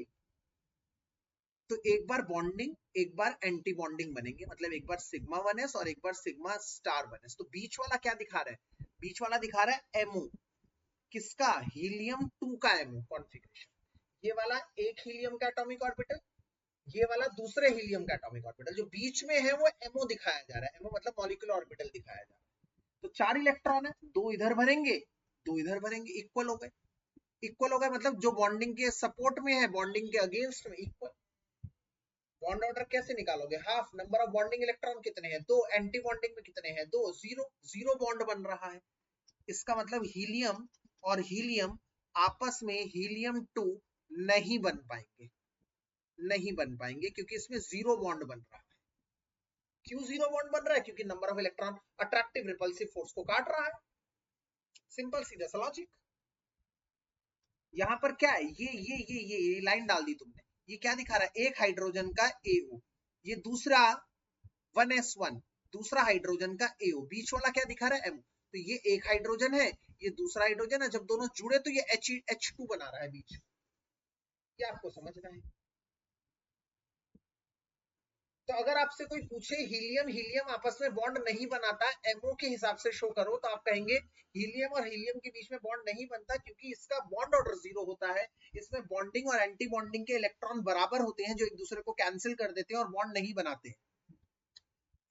तो एक बार बॉन्डिंग एक बार एंटी बॉन्डिंग बनेंगे, मतलब एक बार सिग्मा 1s और एक बार सिग्मा स्टार 1s। तो बीच वाला क्या दिखा रहा है? बीच वाला दिखा रहा है एमओ, किसका? हीलियम 2 का एमओ कॉन्फ़िगरेशन। ये वाला एक हीलियम का एटॉमिक ऑर्बिटल, ये वाला दूसरे हीलियम का एटॉमिक ऑर्बिटल, जो बीच में है वो एमओ दिखाया जा रहा है, एमओ मतलब मॉलिक्यूलर ऑर्बिटल दिखाया जा रहा है। तो 4 इलेक्ट्रॉन है, 2 इधर भरेंगे 2 इधर भरेंगे, इक्वल हो गए। इक्वल हो गए मतलब जो बॉन्डिंग के सपोर्ट में है, बॉन्डिंग के अगेंस्ट में इक्वल। बॉन्ड ऑर्डर कैसे निकालोगे? Half, number of bonding electron कितने हैं? 2, एंटी बॉन्डिंग में कितने हैं? 2, 0 0 बॉन्ड बन रहा है। इसका मतलब हीलियम और हीलियम आपस में हीलियम 2 नहीं बन पाएंगे, नहीं बन पाएंगे, क्योंकि इसमें 0 बॉन्ड बन रहा है। क्यों 0 बॉन्ड बन रहा है? क्योंकि number of electron attractive repulsive force को काट रहा है। सिंपल सीधा सा लॉजिक। यहां पर क्या है? ये लाइन डाल दी तुमने, ये क्या दिखा रहा है? एक हाइड्रोजन का AO, ये दूसरा 1s1, दूसरा हाइड्रोजन का AO, बीच वाला क्या दिखा रहा है? M। तो ये एक हाइड्रोजन है, ये दूसरा हाइड्रोजन है, जब दोनों जुड़े तो ये H2 बना रहा है बीच। क्या आपको समझना है? तो अगर आपसे कोई पूछे हीलियम हीलियम आपस में बॉन्ड नहीं बनाता, एमओ के हिसाब से शो करो, तो आप कहेंगे हीलियम और हीलियम के बीच में बॉन्ड नहीं बनता, क्योंकि इसका बॉन्ड ऑर्डर 0 होता है। इसमें बॉन्डिंग और एंटी बॉन्डिंग के इलेक्ट्रॉन बराबर होते हैं, जो एक दूसरे को कैंसिल कर देते हैं और बॉन्ड नहीं बनाते।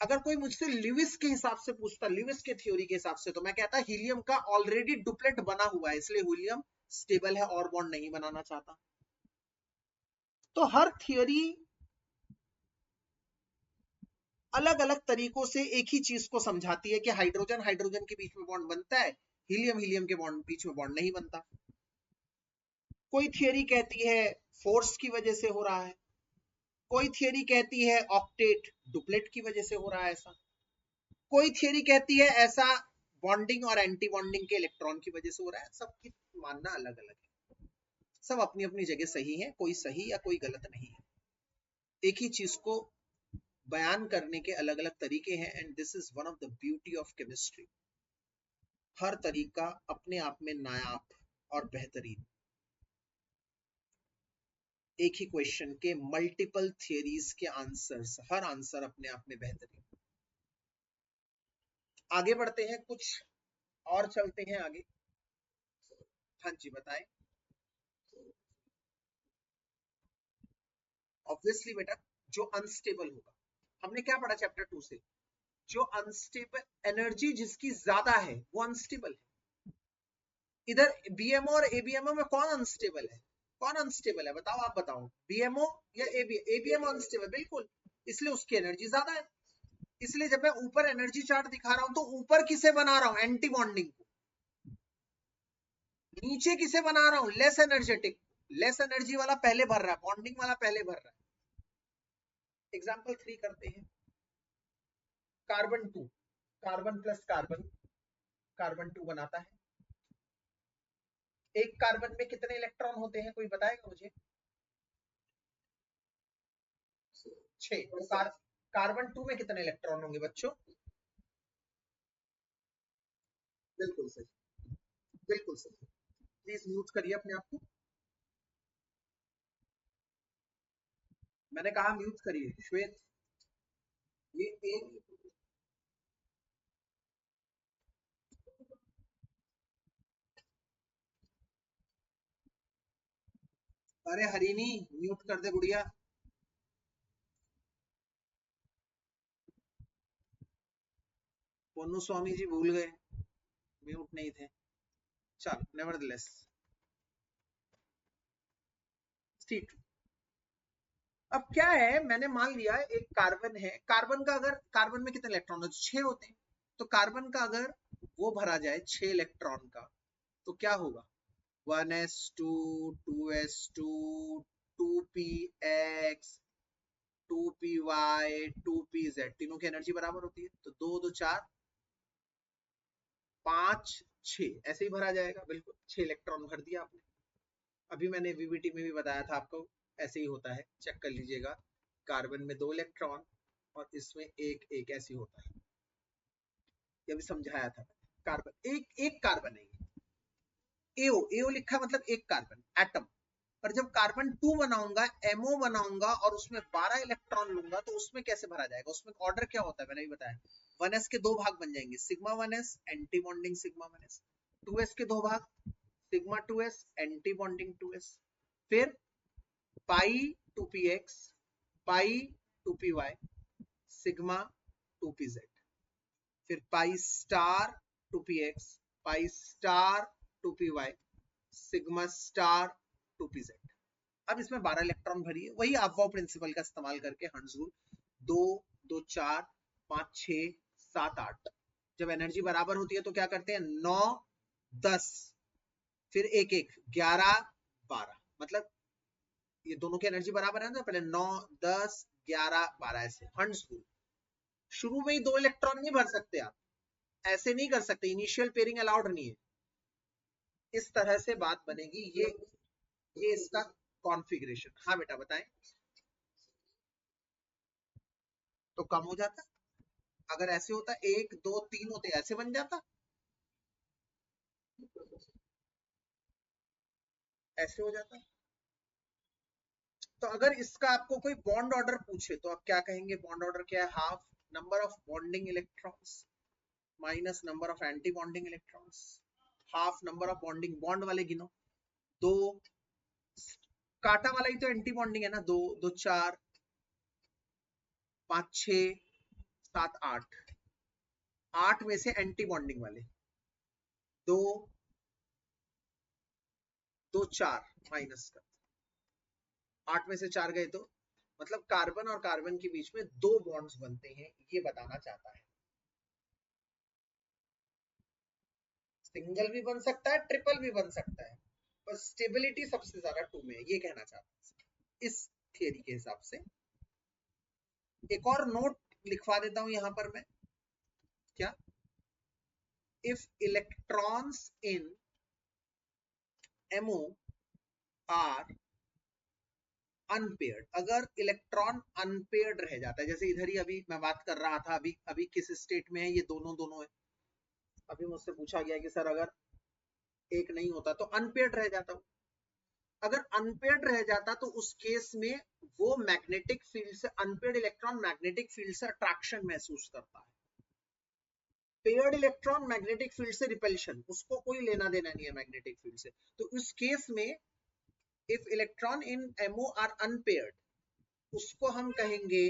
अगर कोई मुझसे ल्यूइस के हिसाब से पूछता, ल्यूइस के थ्योरी के हिसाब से, तो मैं कहता हीलियम का ऑलरेडी डुप्लेट बना हुआ है, इसलिए हीलियम स्टेबल है और बॉन्ड नहीं बनाना चाहता। तो हर थियोरी अलग अलग तरीकों से एक ही चीज को समझाती है कि हाइड्रोजन हाइड्रोजन के बीच में बॉन्ड बनता है, हीलियम हीलियम के बॉन्ड बीच में बॉन्ड नहीं बनता। कोई थियोरी कहती है फोर्स की वजह से हो रहा है, कोई थियोरी कहती है ऑक्टेट डुप्लेट की वजह से हो रहा है ऐसा, कोई थियोरी कहती है ऐसा बॉन्डिंग और एंटी बॉन्डिंग के इलेक्ट्रॉन की वजह से हो रहा है। सबकी मानना अलग अलग है, सब अपनी अपनी जगह सही है, कोई सही या कोई गलत नहीं है। एक ही चीज को बयान करने के अलग अलग तरीके हैं, and this is one of the beauty of chemistry. हर तरीका अपने आप में नायाब और बेहतरीन। एक ही क्वेश्चन के मल्टीपल थियरीज के आंसर्स, हर आंसर अपने आप में बेहतरीन। आगे बढ़ते हैं, कुछ और चलते हैं आगे। हाँ जी बताएं। ऑब्वियसली बेटा, जो अनस्टेबल होगा, हमने क्या पढ़ा चैप्टर 2 से, जो अनस्टेबल एनर्जी जिसकी ज्यादा है वो अनस्टेबल है। इधर बीएमओ और एबीएमओ में कौन अनस्टेबल है? कौन अनस्टेबल है बताओ, आप बताओ, बीएमओ या एबीएमओ अनस्टेबल, बिल्कुल, इसलिए उसकी एनर्जी ज्यादा है। इसलिए जब मैं ऊपर एनर्जी चार्ट दिखा रहा हूं तो ऊपर किसे बना रहा हूं? एंटी बॉन्डिंग को। नीचे किसे बना रहा हूं? Less energetic. लेस एनर्जी वाला पहले भर रहा है, बॉन्डिंग वाला पहले भर रहा है। एग्जाम्पल 3 करते हैं। Carbon 2, carbon plus carbon, carbon 2 बनाता है। एक कार्बन में कितने इलेक्ट्रॉन होते हैं, कोई बताएगा मुझे? 6। तो कार्बन 2 में कितने इलेक्ट्रॉन होंगे बच्चों? बिल्कुल सही, बिल्कुल सही। प्लीज म्यूट करिए अपने आप को। मैंने कहा म्यूट करिए श्वेत। ये एक, अरे हरिणी म्यूट कर दे गुड़िया। पोन्नू स्वामी जी भूल गए, म्यूट नहीं थे। चल नेवरदलेस, ठीक। अब क्या है, मैंने मान लिया एक कार्बन है, कार्बन का अगर, कार्बन में कितने इलेक्ट्रॉन होते? 6 होते हैं। तो कार्बन का अगर वो भरा जाए 6 इलेक्ट्रॉन का, तो क्या होगा? 1s2, 2s2, 2px, 2py, 2pz, तीनों की एनर्जी बराबर होती है, तो 2 2 4 5 6 ऐसे ही भरा जाएगा। बिल्कुल 6 इलेक्ट्रॉन भर दिया आपने। अभी मैंने वीबीटी में भी बताया था आपको, ऐसे ही होता है, चेक कर लीजिएगा। कार्बन में 2 इलेक्ट्रॉन और इसमें एक एक ऐसे होता है, ये भी समझाया था। कार्बन एक एक कार्बन है, एओ एओ लिखा मतलब एक कार्बन, एटम। पर जब कार्बन 2 बनाऊंगा, एमओ बनाऊंगा और उसमें 12 इलेक्ट्रॉन लूंगा, तो उसमें कैसे भरा जाएगा? उसमें ऑर्डर क्या होता है मैंने भी बताया। 1s के 2 भाग बन जाएंगे, sigma 1s anti bonding sigma 1s, 2s के 2 भाग, sigma 2s anti bonding 2s, फिर pi 2px, pi 2py, sigma 2pz, फिर pi star 2px, pi star 2py, sigma star 2pz। अब इसमें 12 इलेक्ट्रॉन भरी है, वही अफवाह प्रिंसिपल का इस्तेमाल करके हंड्स रूल, 2 2 4 5 6 7 8। जब एनर्जी बराबर होती है तो क्या करते हैं? 9 10, फिर 1 1 11 12, मतलब ये दोनों की एनर्जी बराबर है ना, पहले 9 10 11 12 ऐसे हंड्स रूल। शुरू में ही 2 इलेक्ट्रॉन नहीं भर सकते आप, ऐसे नहीं कर सकते, इनिशियल पेयरिंग अलाउड नहीं है। इस तरह से बात बनेगी। ये इसका कॉन्फ़िगरेशन। हाँ बेटा बताएं। तो कम हो जाता, अगर ऐसे होता 1 2 3 होते, ऐसे बन जाता, ऐसे हो जाता। तो अगर इसका आपको कोई बॉन्ड ऑर्डर पूछे तो आप क्या कहेंगे? बॉन्ड ऑर्डर क्या है? Half number of bonding electrons minus number of anti bonding electrons, half number of bonding, bond वाले गिनो। 2, काटा वाला ही तो एंटी बॉन्डिंग है ना, 2 2 4 5 6 7 8, 8 में से एंटी बॉन्डिंग वाले 2 2 4 माइनस कर, 8 में से 4 गए तो मतलब कार्बन और कार्बन के बीच में 2 बॉन्ड्स बनते हैं, ये बताना चाहता है। सिंगल भी बन सकता है, ट्रिपल भी बन सकता है, पर स्टेबिलिटी सबसे ज्यादा 2 में है, ये कहना चाहता है इस थियरी के हिसाब से। एक और नोट लिखवा देता हूं यहां पर मैं, क्या, if electrons in MO are unpaired, अगर इलेक्ट्रॉन अनपेयर्ड रह जाता है, जैसे इधर ही अभी मैं बात कर रहा था, अभी अभी किस स्टेट में है, ये दोनों दोनों है। अभी मुझसे पूछा गया कि सर अगर एक नहीं होता तो अनपेयर्ड रह जाता, अगर अनपेयर्ड रह जाता तो उस केस में वो मैग्नेटिक फील्ड से, अनपेयर्ड इलेक्ट्रॉन मैग्नेटिक फील्ड से अट्रैक्शन महसूस करता है, पेयर्ड इलेक्ट्रॉन मैग्नेटिक फील्ड से रिपल्शन, उसको कोई लेना देना नहीं है मैग्नेटिक फील्ड से। तो उस केस में if electron in MO are unpaired, उसको हम कहेंगे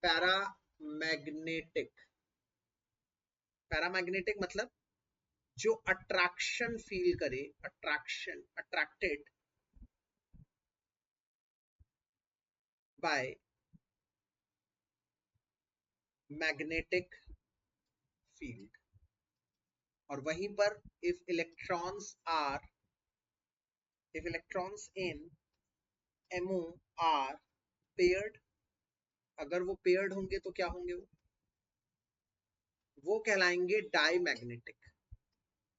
पैरामैग्नेटिक। पैरामैग्नेटिक मतलब जो अट्रैक्शन फील करे, attraction, attracted by magnetic field. और वहीं पर if electrons in MO are paired, अगर वो पेयर्ड होंगे तो क्या होंगे, वो कहलाएंगे डाईमैग्नेटिक,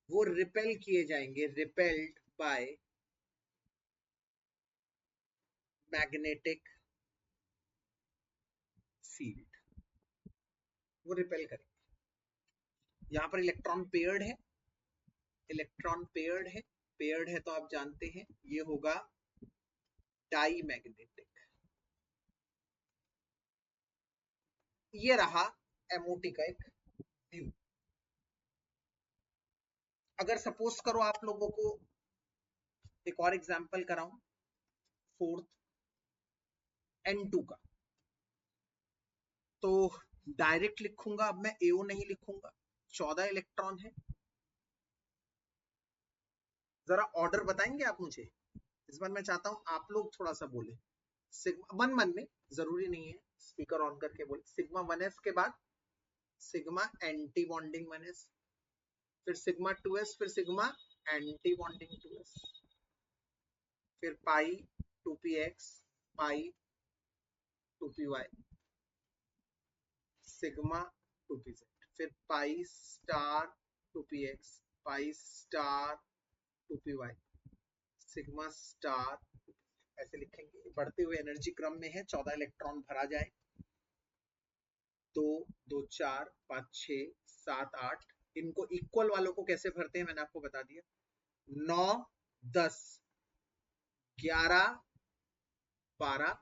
वो रिपेल किए जाएंगे, रिपेल्ड बाय मैग्नेटिक फील्ड, वो रिपेल करेंगे। यहां पर इलेक्ट्रॉन पेयर्ड है, इलेक्ट्रॉन पेयर्ड है, पेयर्ड है तो आप जानते हैं ये होगा डाईमैग्नेटिक। ये रहा MOT का एक व्यू। अगर सपोज करो आप लोगों को एक और एग्जांपल कराऊं, 4th N2 का, तो डायरेक्ट लिखूंगा, अब मैं AO नहीं लिखूंगा, 14 इलेक्ट्रॉन है। जरा ऑर्डर बताएंगे आप मुझे, इस बार मैं चाहता हूं आप लोग थोड़ा सा बोले, सिग्मा मन में, जरूरी नहीं है स्पीकर ऑन करके बोले, सिग्मा 1s के बाद सिग्मा एंटी बॉन्डिंग 1s, फिर सिग्मा 2s, फिर सिग्मा एंटी बॉन्डिंग 2s, फिर pi 2px, pi 2py, sigma 2pz, फिर pi star 2px, pi star 2py, sigma star, ऐसे लिखेंगे। बढ़ते हुए एनर्जी क्रम में है, 14 इलेक्ट्रॉन भरा जाए, 2 2 4 5 6 7 8, इनको इक्वल वालों को कैसे भरते हैं मैंने आपको बता दिया, 9 10 11 12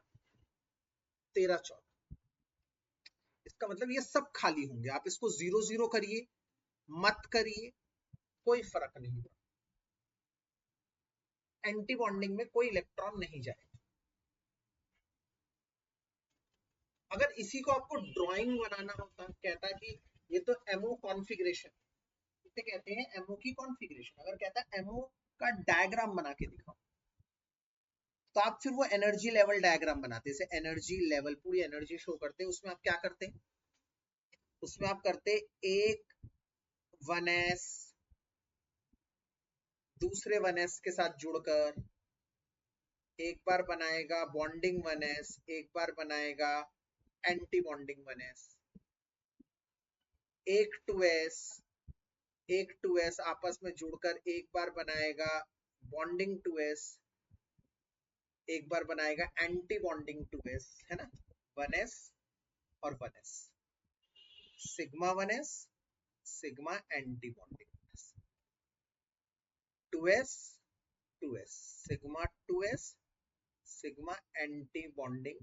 13 14, इसका मतलब ये सब खाली होंगे। आप इसको 0 0 करिए, मत करिए, कोई फर्क नहीं पड़ता, एंटी बॉन्डिंग में कोई इलेक्ट्रॉन नहीं जाएगा। अगर इसी को आपको ड्राइंग बनाना होता, कहता कि ये तो MO कॉन्फ़िगरेशन, इसे कहते हैं MO की कॉन्फ़िगरेशन, अगर कहता है MO का डायग्राम बना के दिखाओ, तो आप फिर वो एनर्जी लेवल डायग्राम बनाते, जैसे एनर्जी लेवल, पूरी एनर्जी शो करते हैं। उसमें आप क्या करते, उसमें आप करते एक 1s दूसरे 1s के साथ जुड़कर, एक बार बनाएगा बॉन्डिंग 1s, एक बार बनाएगा एंटी बॉन्डिंग 1s, एक 2s, एक 2s आपस में जुड़कर एक बार बनाएगा बॉन्डिंग 2s, एक बार बनाएगा एंटी बॉन्डिंग 2s, है ना, 1s और 1s, sigma 1s, sigma anti bonding 2s 2s, sigma 2s, sigma anti bonding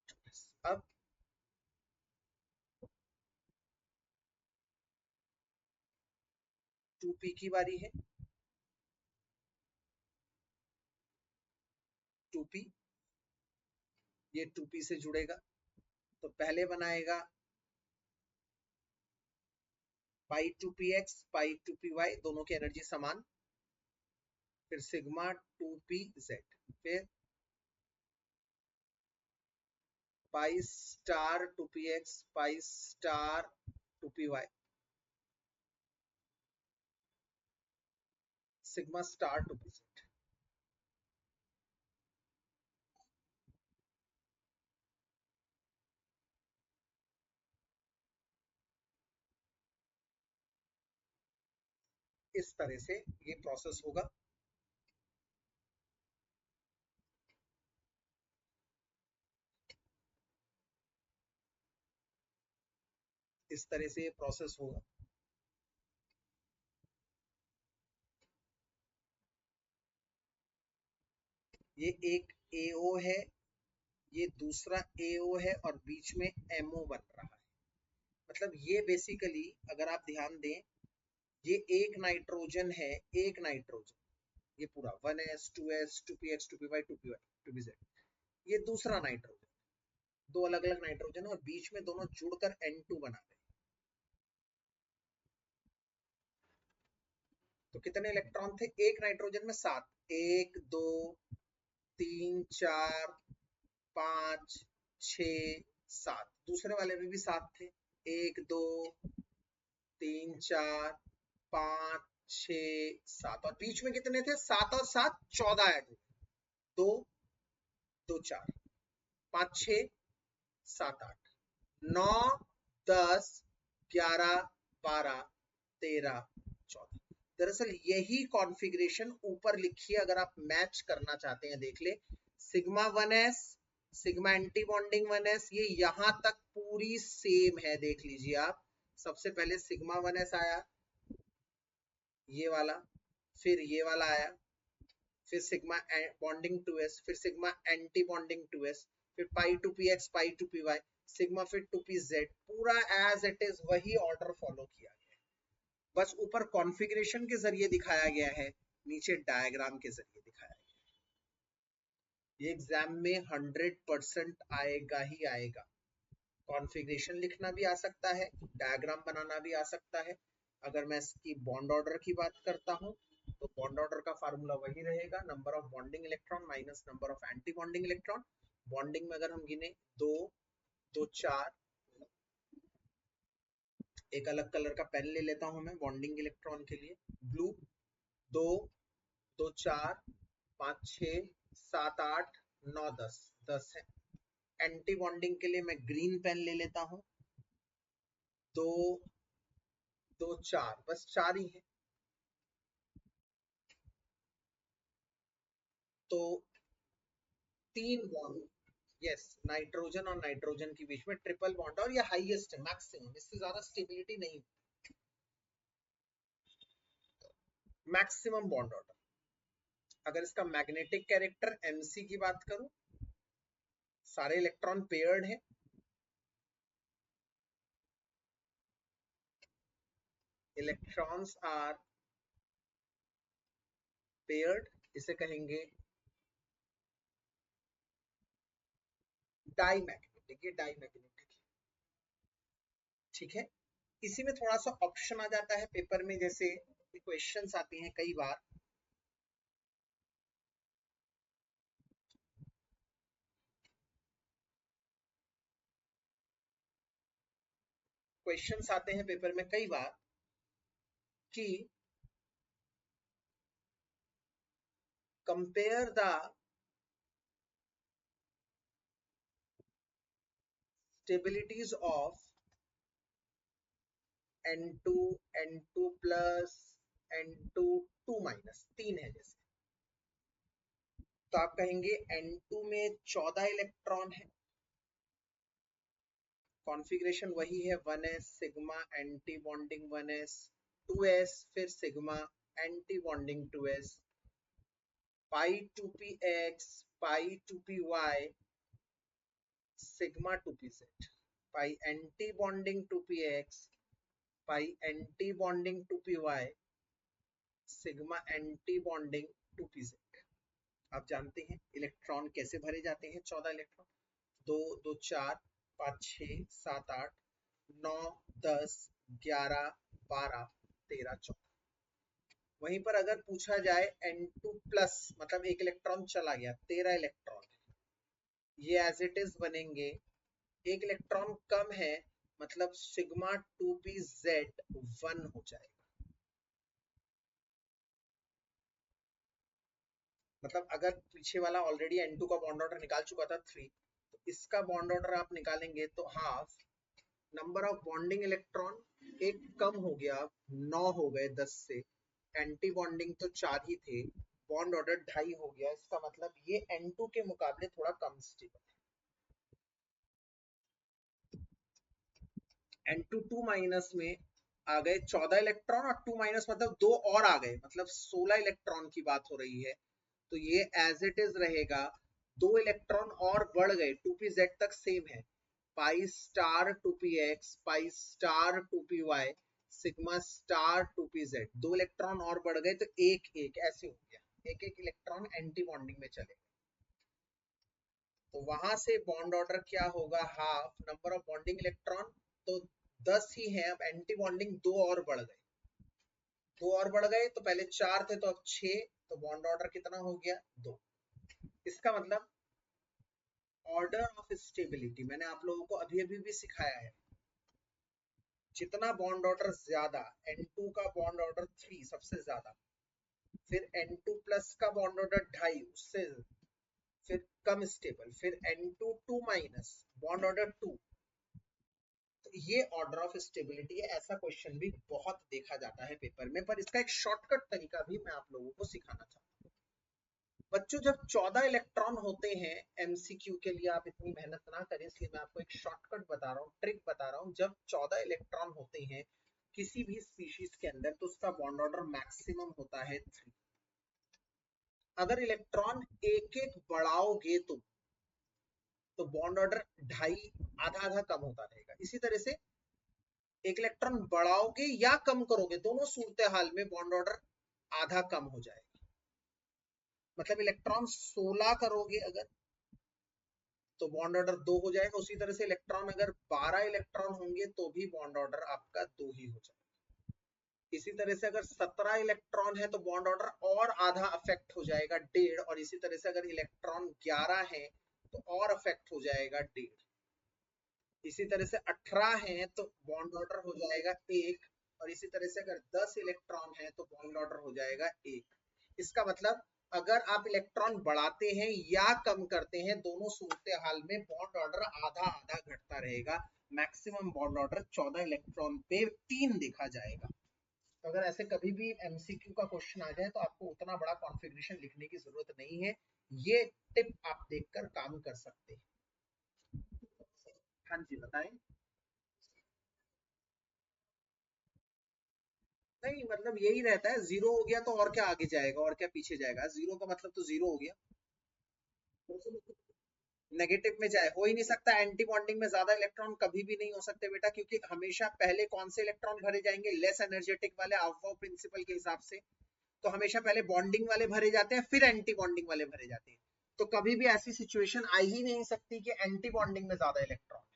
2s। अब 2p की बारी है, 2p, ये 2p से जुड़ेगा, तो पहले बनाएगा pi two P x pi two P y, दोनों की एनर्जी समान, फिर सिग्मा टू पी जेड, फिर pi star two P x pi star two P Y, sigma star two P Z. इस तरह से ये प्रोसेस होगा। इस तरह से ये प्रोसेस होगा। ये एक AO है, ये दूसरा AO है और बीच में MO बन रहा है। मतलब ये बेसिकली अगर आप ध्यान दें, ये एक नाइट्रोजन है, एक नाइट्रोजन, ये पूरा 1s 2s 2px 2py 2py 2pz, ये दूसरा नाइट्रोजन, दो अलग अलग नाइट्रोजन और बीच में दोनों जुड़कर N2 बना रहे हैं। तो कितने इलेक्ट्रॉन थे एक नाइट्रोजन में? 7, 1 2 3 4 5 6 7, दूसरे वाले में भी 7 थे, 1 2 3 4 5 6 7, और बीच में कितने थे? 7 और 7 14 ऐड हुए, 2 2 4 5 6 7 8 9 10 11 12 13 14। दरअसल यही कॉन्फ़िगरेशन ऊपर लिखी है, अगर आप मैच करना चाहते हैं देख ले, sigma 1s sigma anti bonding 1s, ये यहां तक पूरी सेम है, देख लीजिए आप। सबसे पहले सिग्मा 1s आया, ये वाला, फिर ये वाला आया, फिर सिग्मा बॉन्डिंग 2s, फिर सिग्मा एंटी बॉन्डिंग 2s, फिर pi two P x pi two P Y, sigma फिर टू पी जेड, पूरा एज इट इज वही ऑर्डर फॉलो किया गया है, बस ऊपर कॉन्फ़िगरेशन के जरिए दिखाया गया है, नीचे डायग्राम के जरिए दिखाया गया है। ये एग्जाम में 100% आएगा ही आएगा। कॉन्फ़िगरेशन लिखना भी आ सकता है, डायग्राम बनाना भी आ सकता है। अगर मैं इसकी बॉन्ड ऑर्डर की बात करता हूं, तो बॉन्ड ऑर्डर का फार्मूला वही रहेगा, number of bonding electron minus number of anti bonding electron. Bonding में अगर हम गिने 2 2 4, एक अलग कलर का पेन ले लेता हूं मैं बॉन्डिंग इलेक्ट्रॉन के लिए, ब्लू, 2 2 4 5 6 7 8 9 10, 10 है। एंटी बॉन्डिंग के लिए मैं ग्रीन पेन ले लेता हूं, 2 2 4, बस 4 ही है। तो 3 बॉन्ड, यस, नाइट्रोजन और नाइट्रोजन के बीच में ट्रिपल बॉन्ड, और ये हाईएस्ट है, मैक्सिमम, इससे ज्यादा स्टेबिलिटी नहीं, मैक्सिमम बॉन्ड ऑर्डर। अगर इसका मैग्नेटिक कैरेक्टर Mc की बात करूं, सारे इलेक्ट्रॉन पेयर्ड है, इलेक्ट्रॉन्स आर पेयर्ड, इसे कहेंगे डाईमैग्नेटिक, ये डाईमैग्नेटिक, ठीक है। इसी में थोड़ा सा ऑप्शन आ जाता है पेपर में, जैसे क्वेश्चंस आते हैं कई बार, क्वेश्चंस आते हैं पेपर में कई बार कि compare the stabilities of N2 N2 plus N2 2 minus, 3 है जैसे, तो आप कहेंगे N2 में 14 इलेक्ट्रॉन है, कॉन्फ़िगरेशन वही है, 1s sigma anti bonding 1s 2s, फिर sigma anti bonding 2s, pi 2px pi 2py sigma 2pz, pi anti bonding 2px pi anti bonding 2py sigma anti bonding 2pz। आप जानते हैं electron कैसे भरे जाते हैं, 14 इलेक्ट्रॉन, 2 2 4 5 6 7 8 9 10 11 12 13 14। वहीं पर अगर पूछा जाए N2 प्लस मतलब एक इलेक्ट्रॉन चला गया, 13 इलेक्ट्रॉन, ये एज इट इज बनेंगे। एक इलेक्ट्रॉन कम है मतलब सिग्मा 2pz 1 हो जाएगा। मतलब अगर पीछे वाला ऑलरेडी N2 का बॉन्ड ऑर्डर निकाल चुका था 3, तो इसका बॉन्ड ऑर्डर आप निकालेंगे तो half number of bonding electron एक कम हो गया, 9 हो गए 10 से। एंटी बॉन्डिंग तो 4 ही थे, बॉन्ड ऑर्डर 2.5 हो गया। इसका मतलब ये N2 के मुकाबले थोड़ा कम स्टेबल है। N2 2 माइनस में आ गए 14 इलेक्ट्रॉन और 2 माइनस मतलब 2 और आ गए, मतलब 16 इलेक्ट्रॉन की बात हो रही है। तो ये एज इट इज रहेगा, 2 इलेक्ट्रॉन और बढ़ गए, 2pz तक सेम है, pi star 2px pi star 2py sigma star 2pz। 2 electron और बढ़ गए तो एक एक ऐसे हो गया, एक एक इलेक्ट्रॉन एंटी बॉन्डिंग में चले। तो वहां से बॉन्ड ऑर्डर क्या होगा, half number of bonding electron तो 10 ही है, अब एंटी बॉन्डिंग 2 और बढ़ गए, 2 और बढ़ गए तो पहले 4 थे तो अब 6, तो बॉन्ड ऑर्डर कितना हो गया 2। इसका मतलब ऑर्डर ऑफ स्टेबिलिटी मैंने आप लोगों को अभी अभी भी सिखाया है, जितना बॉन्ड ऑर्डर ज्यादा, N2 का बॉन्ड ऑर्डर 3 सबसे ज्यादा, फिर N2 प्लस का बॉन्ड ऑर्डर 2.5 उससे फिर कम स्टेबल, फिर N2 2 माइनस बॉन्ड ऑर्डर 2, तो ये ऑर्डर ऑफ स्टेबिलिटी है। ऐसा क्वेश्चन भी बहुत देखा जाता है पेपर में, पर इसका एक शॉर्टकट तरीका भी मैं आप लोगों को सिखाना चाहता हूँ। बच्चों जब 14 इलेक्ट्रॉन होते हैं, एमसीक्यू के लिए आप इतनी मेहनत ना करें इसलिए मैं आपको एक शॉर्टकट बता रहा हूँ, ट्रिक बता रहा हूँ। जब 14 इलेक्ट्रॉन होते हैं किसी भी स्पीशीज के अंदर तो उसका बॉन्ड ऑर्डर मैक्सिमम होता है 3। अगर इलेक्ट्रॉन एक एक बढ़ाओगे तो बॉन्ड ऑर्डर 2.5 आधा आधा कम होता रहेगा। इसी तरह से एक इलेक्ट्रॉन बढ़ाओगे या कम करोगे, दोनों सूरत हाल में बॉन्ड ऑर्डर आधा कम हो जाएगा। मतलब इलेक्ट्रॉन 16 करोगे अगर तो बॉन्ड ऑर्डर 2 हो जाएगा। उसी तरह से इलेक्ट्रॉन अगर 12 इलेक्ट्रॉन होंगे तो भी बॉन्ड ऑर्डर आपका 2 ही हो जाएगा। इसी तरह से अगर 17 इलेक्ट्रॉन है तो बॉन्ड ऑर्डर और आधा अफेक्ट हो जाएगा 1.5, और इसी तरह से अगर इलेक्ट्रॉन 11 है तो और अफेक्ट हो जाएगा 1.5। इसी तरह से 18 है तो बॉन्ड ऑर्डर हो जाएगा 1, और इसी तरह से अगर 10 इलेक्ट्रॉन है तो बॉन्ड ऑर्डर हो जाएगा 1। इसका मतलब अगर आप इलेक्ट्रॉन बढ़ाते हैं या कम करते हैं, दोनों सूरत हाल में बॉन्ड ऑर्डर आधा आधा घटता रहेगा। मैक्सिमम बॉन्ड ऑर्डर 14 इलेक्ट्रॉन पे 3 देखा जाएगा। तो अगर ऐसे कभी भी एमसीक्यू का क्वेश्चन आ जाए तो आपको उतना बड़ा कॉन्फ़िगरेशन लिखने की जरूरत नहीं है, ये टिप आप देखकर काम कर सकते हैं। हाँ जी बताएं। नहीं मतलब यही रहता है, जीरो हो गया तो और क्या आगे जाएगा और क्या पीछे जाएगा, जीरो का मतलब तो जीरो हो गया, नेगेटिव में जाए हो ही नहीं सकता। एंटी बॉन्डिंग में ज्यादा इलेक्ट्रॉन कभी भी नहीं हो सकते बेटा, क्योंकि हमेशा पहले कौन से इलेक्ट्रॉन भरे जाएंगे, लेस एनर्जेटिक वाले, आउटफॉ प्रिंसिपल के हिसाब से। तो हमेशा पहले बॉन्डिंग वाले भरे जाते हैं फिर एंटी बॉन्डिंग वाले भरे जाते हैं। तो कभी भी ऐसी सिचुएशन आ ही नहीं सकती कि एंटी बॉन्डिंग में ज्यादा इलेक्ट्रॉन है।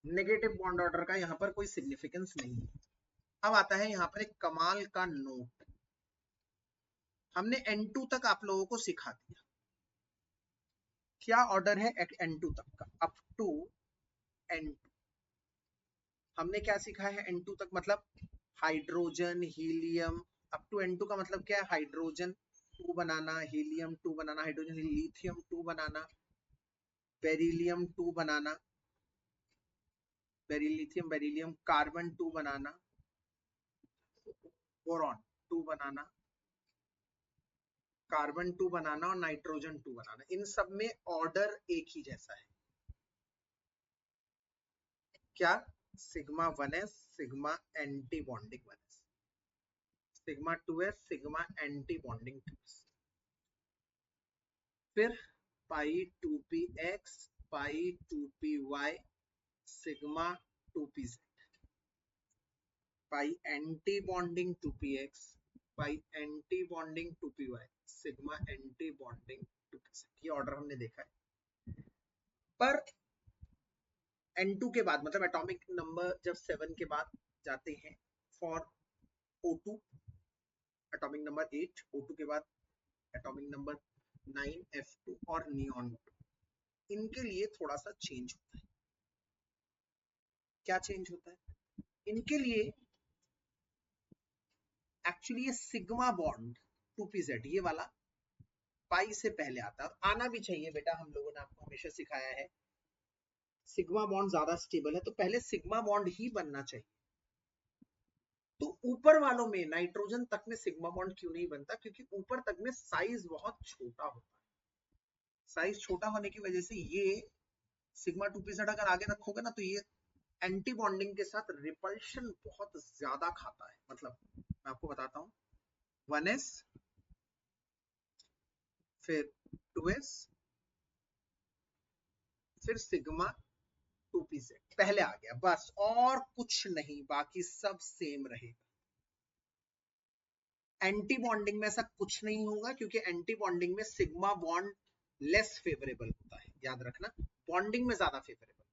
नेगेटिव बॉन्ड ऑर्डर का यहाँ पर कोई सिग्निफिकेंस नहीं है। अब आता है यहाँ पर एक कमाल का नोट, हमने N2 तक आप लोगों को सिखा दिया, क्या ऑर्डर है N2 तक का, अप टू N2। हमने क्या सीखा है N2 तक, मतलब hydrogen helium. Up to N2 का मतलब क्या है, हाइड्रोजन 2 बनाना, हीलियम 2 बनाना, हाइड्रोजन लिथियम 2 बनाना, बेरिलियम 2 बनाना, बेरिलिथियम बेरिलियम कार्बन 2 बनाना, बोरॉन 2 बनाना, कार्बन 2 बनाना और नाइट्रोजन 2 बनाना। इन सब में ऑर्डर एक ही जैसा है, क्या, sigma 1s sigma anti bonding 1s, sigma 2s sigma anti bonding 2s, फिर pi 2px pi 2py sigma 2pz, pi anti bonding 2px pi anti bonding 2py sigma anti bonding 2pz। ये order हमने देखा है। पर N2 के बाद मतलब atomic number जब 7 के बाद जाते हैं for O2 atomic number 8, O2 के बाद एटॉमिक नंबर 9 F2 और नियॉन 2, इनके लिए थोड़ा सा चेंज होता है। क्या चेंज होता है इनके लिए? एक्चुअली ये सिग्मा बॉन्ड 2pz ये वाला पाई से पहले आता है, आना भी चाहिए बेटा, हम लोगों ने आपको हमेशा सिखाया है सिग्मा बॉन्ड ज्यादा स्टेबल है तो पहले सिग्मा बॉन्ड ही बनना चाहिए। तो ऊपर वालों में नाइट्रोजन तक में सिग्मा बॉन्ड क्यों नहीं बनता? क्योंकि ऊपर तक में साइज बहुत छोटा होता है। साइज छोटा होने की वजह से ये सिग्मा 2pz अगर आगे रखोगे ना तो ये एंटी बॉन्डिंग के साथ रिपल्शन बहुत ज्यादा खाता है। मतलब मैं आपको बताता हूं, 1s फिर 2s फिर सिग्मा 2pz पहले आ गया, बस और कुछ नहीं, बाकी सब सेम रहेगा। एंटी बॉन्डिंग में ऐसा कुछ नहीं होगा क्योंकि एंटी बॉन्डिंग में सिग्मा बॉन्ड लेस फेवरेबल होता है, याद रखना, बॉन्डिंग में ज्यादा फेवरेबल,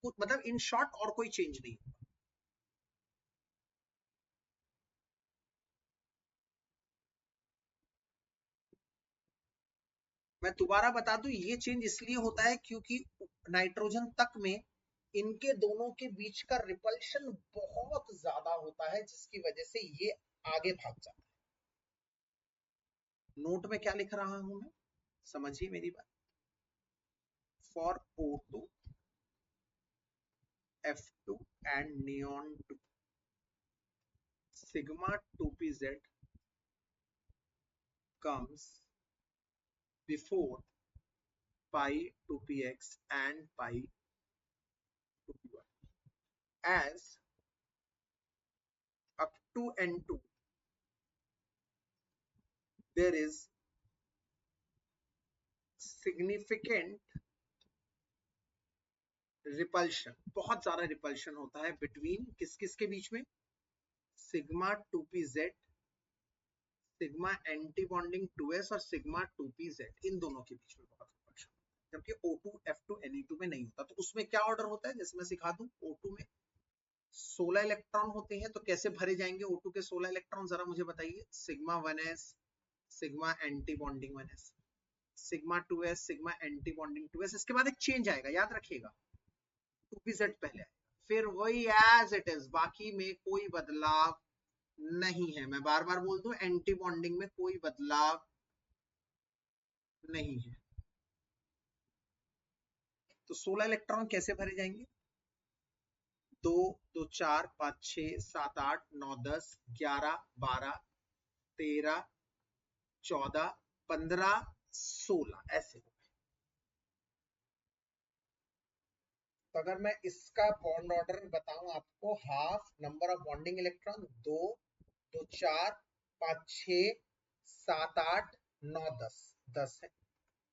मतलब इन शॉर्ट और कोई चेंज नहीं होगा। मैं दोबारा बता दूं, ये चेंज इसलिए होता है क्योंकि नाइट्रोजन तक में इनके दोनों के बीच का रिपल्शन बहुत ज्यादा होता है, जिसकी वजह से ये आगे भाग जाता है। नोट में क्या लिख रहा हूं मैं, समझिए मेरी बात। For O2 F2 and neon 2 sigma 2pz comes before pi 2px and pi 2py as up to N2 there is significant repulsion, बहुत ज्यादा रिपल्शन होता है बिटवीन किस किस के बीच में, sigma 2pz, sigma anti bonding 2s और सिग्मा 2pz, इन दोनों के बीच में बहुत रिपल्शन, जबकि O2 F2 Ne2 में नहीं होता। तो उसमें क्या ऑर्डर होता है, जैसे मैं सिखा दूं, O2 में 16 इलेक्ट्रॉन होते हैं, तो कैसे भरे जाएंगे O2 के 16 इलेक्ट्रॉन, जरा मुझे बताइए। Sigma 1s sigma anti bonding 1s, sigma 2s sigma anti bonding 2s, इसके बाद एक चेंज आएगा, याद रखिएगा, 2pz पहले आएगा, फिर वही एज इट इज, बाकी में कोई बदलाव नहीं है। मैं बार बार बोल दूं, एंटी बॉन्डिंग में कोई बदलाव नहीं है। तो 16 इलेक्ट्रॉन कैसे भरे जाएंगे, 2 2 4 5 6 7 8 9 10 11 12 13 14 15 16 ऐसे। तो अगर मैं इसका बॉन्ड ऑर्डर बताऊं आपको, half number of bonding electron 2 2 4 5 6 7 8 9 10 10 है,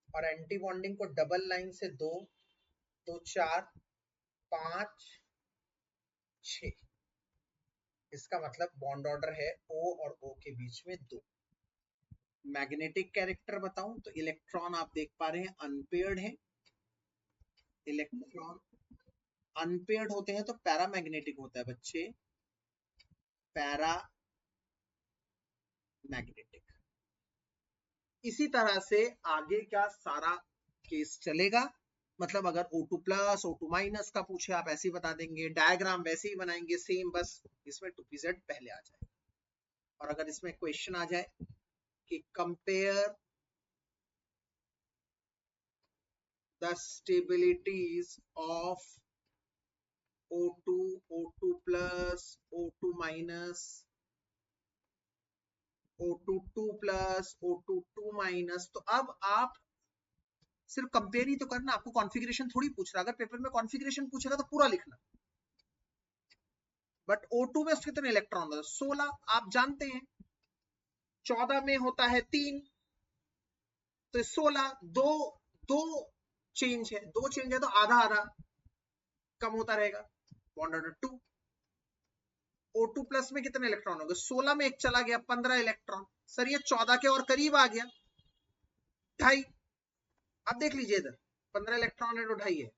और एंटी बॉन्डिंग को डबल लाइन से 2 2 4 5 6, इसका मतलब बॉन्ड ऑर्डर है O और O के बीच में 2। मैग्नेटिक कैरेक्टर बताऊं तो इलेक्ट्रॉन आप देख पा रहे हैं अनपेयर्ड है, इलेक्ट्रॉन अनपेयर्ड होते हैं तो पैरामैग्नेटिक होता है बच्चे, पैरा मैग्नेटिक। इसी तरह से आगे का सारा केस चलेगा, मतलब अगर O2 प्लस O2 माइनस का पूछे आप ऐसे ही बता देंगे, डायग्राम वैसे ही बनाएंगे सेम, बस इसमें 2pz पहले आ जाए। और अगर इसमें क्वेश्चन आ जाए कि compare the stabilities of O2 O2 plus O2 minus O2 2 plus O2 2 minus, तो अब आप सिर्फ कंपेयर ही तो करना, आपको कॉन्फ़िगरेशन थोड़ी पूछ रहा। अगर पेपर में कॉन्फ़िगरेशन पूछेगा तो पूरा लिखना, बट O2 में उसके कितने इलेक्ट्रॉन होते हैं, 16 आप जानते हैं, 14 में होता है 3, तो 16 दो दो चेंज है, दो चेंज है तो आधा आधा कम होता रहेगा, बॉन्ड ऑर्डर 2। O2 प्लस में कितने इलेक्ट्रॉन हो गए, 16 में एक चला गया 15 इलेक्ट्रॉन, सर ये 14 के और करीब आ गया 2.5। अब देख लीजिए इधर 15 इलेक्ट्रॉन है तो ढाई है,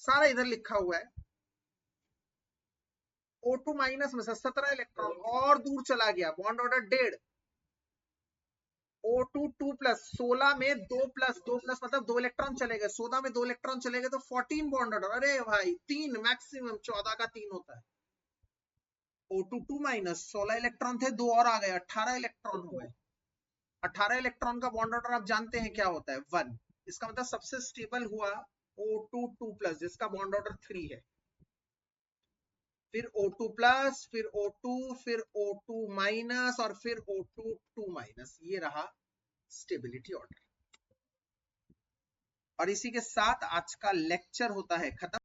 सारा इधर लिखा हुआ है। O2 माइनस में से 17 इलेक्ट्रॉन और दूर चला गया, बॉन्ड ऑर्डर 1.5। O2 2 प्लस, 16 में 2 प्लस, 2 प्लस मतलब 2 इलेक्ट्रॉन चले गए, 14 में 2 इलेक्ट्रॉन चले गए तो 14 बॉन्ड ऑर्डर। अरे भाई 3 मैक्सिमम, 14 का 3 होता है। O2 2 माइनस, 16 इलेक्ट्रॉन थे, 2 और आ गए, 18 इलेक्ट्रॉन हो गए। 18 इलेक्ट्रॉन का बॉन्ड ऑर्डर आप जानते हैं क्या होता है, 1। इसका मतलब सबसे स्टेबल हुआ O2 2 प्लस जिसका बॉन्ड ऑर्डर 3 है, फिर O2 प्लस, फिर O2, फिर O2 माइनस और फिर O2 2 माइनस। ये रहा स्टेबिलिटी ऑर्डर। और इसी के साथ आज का लेक्चर होता है खत्म।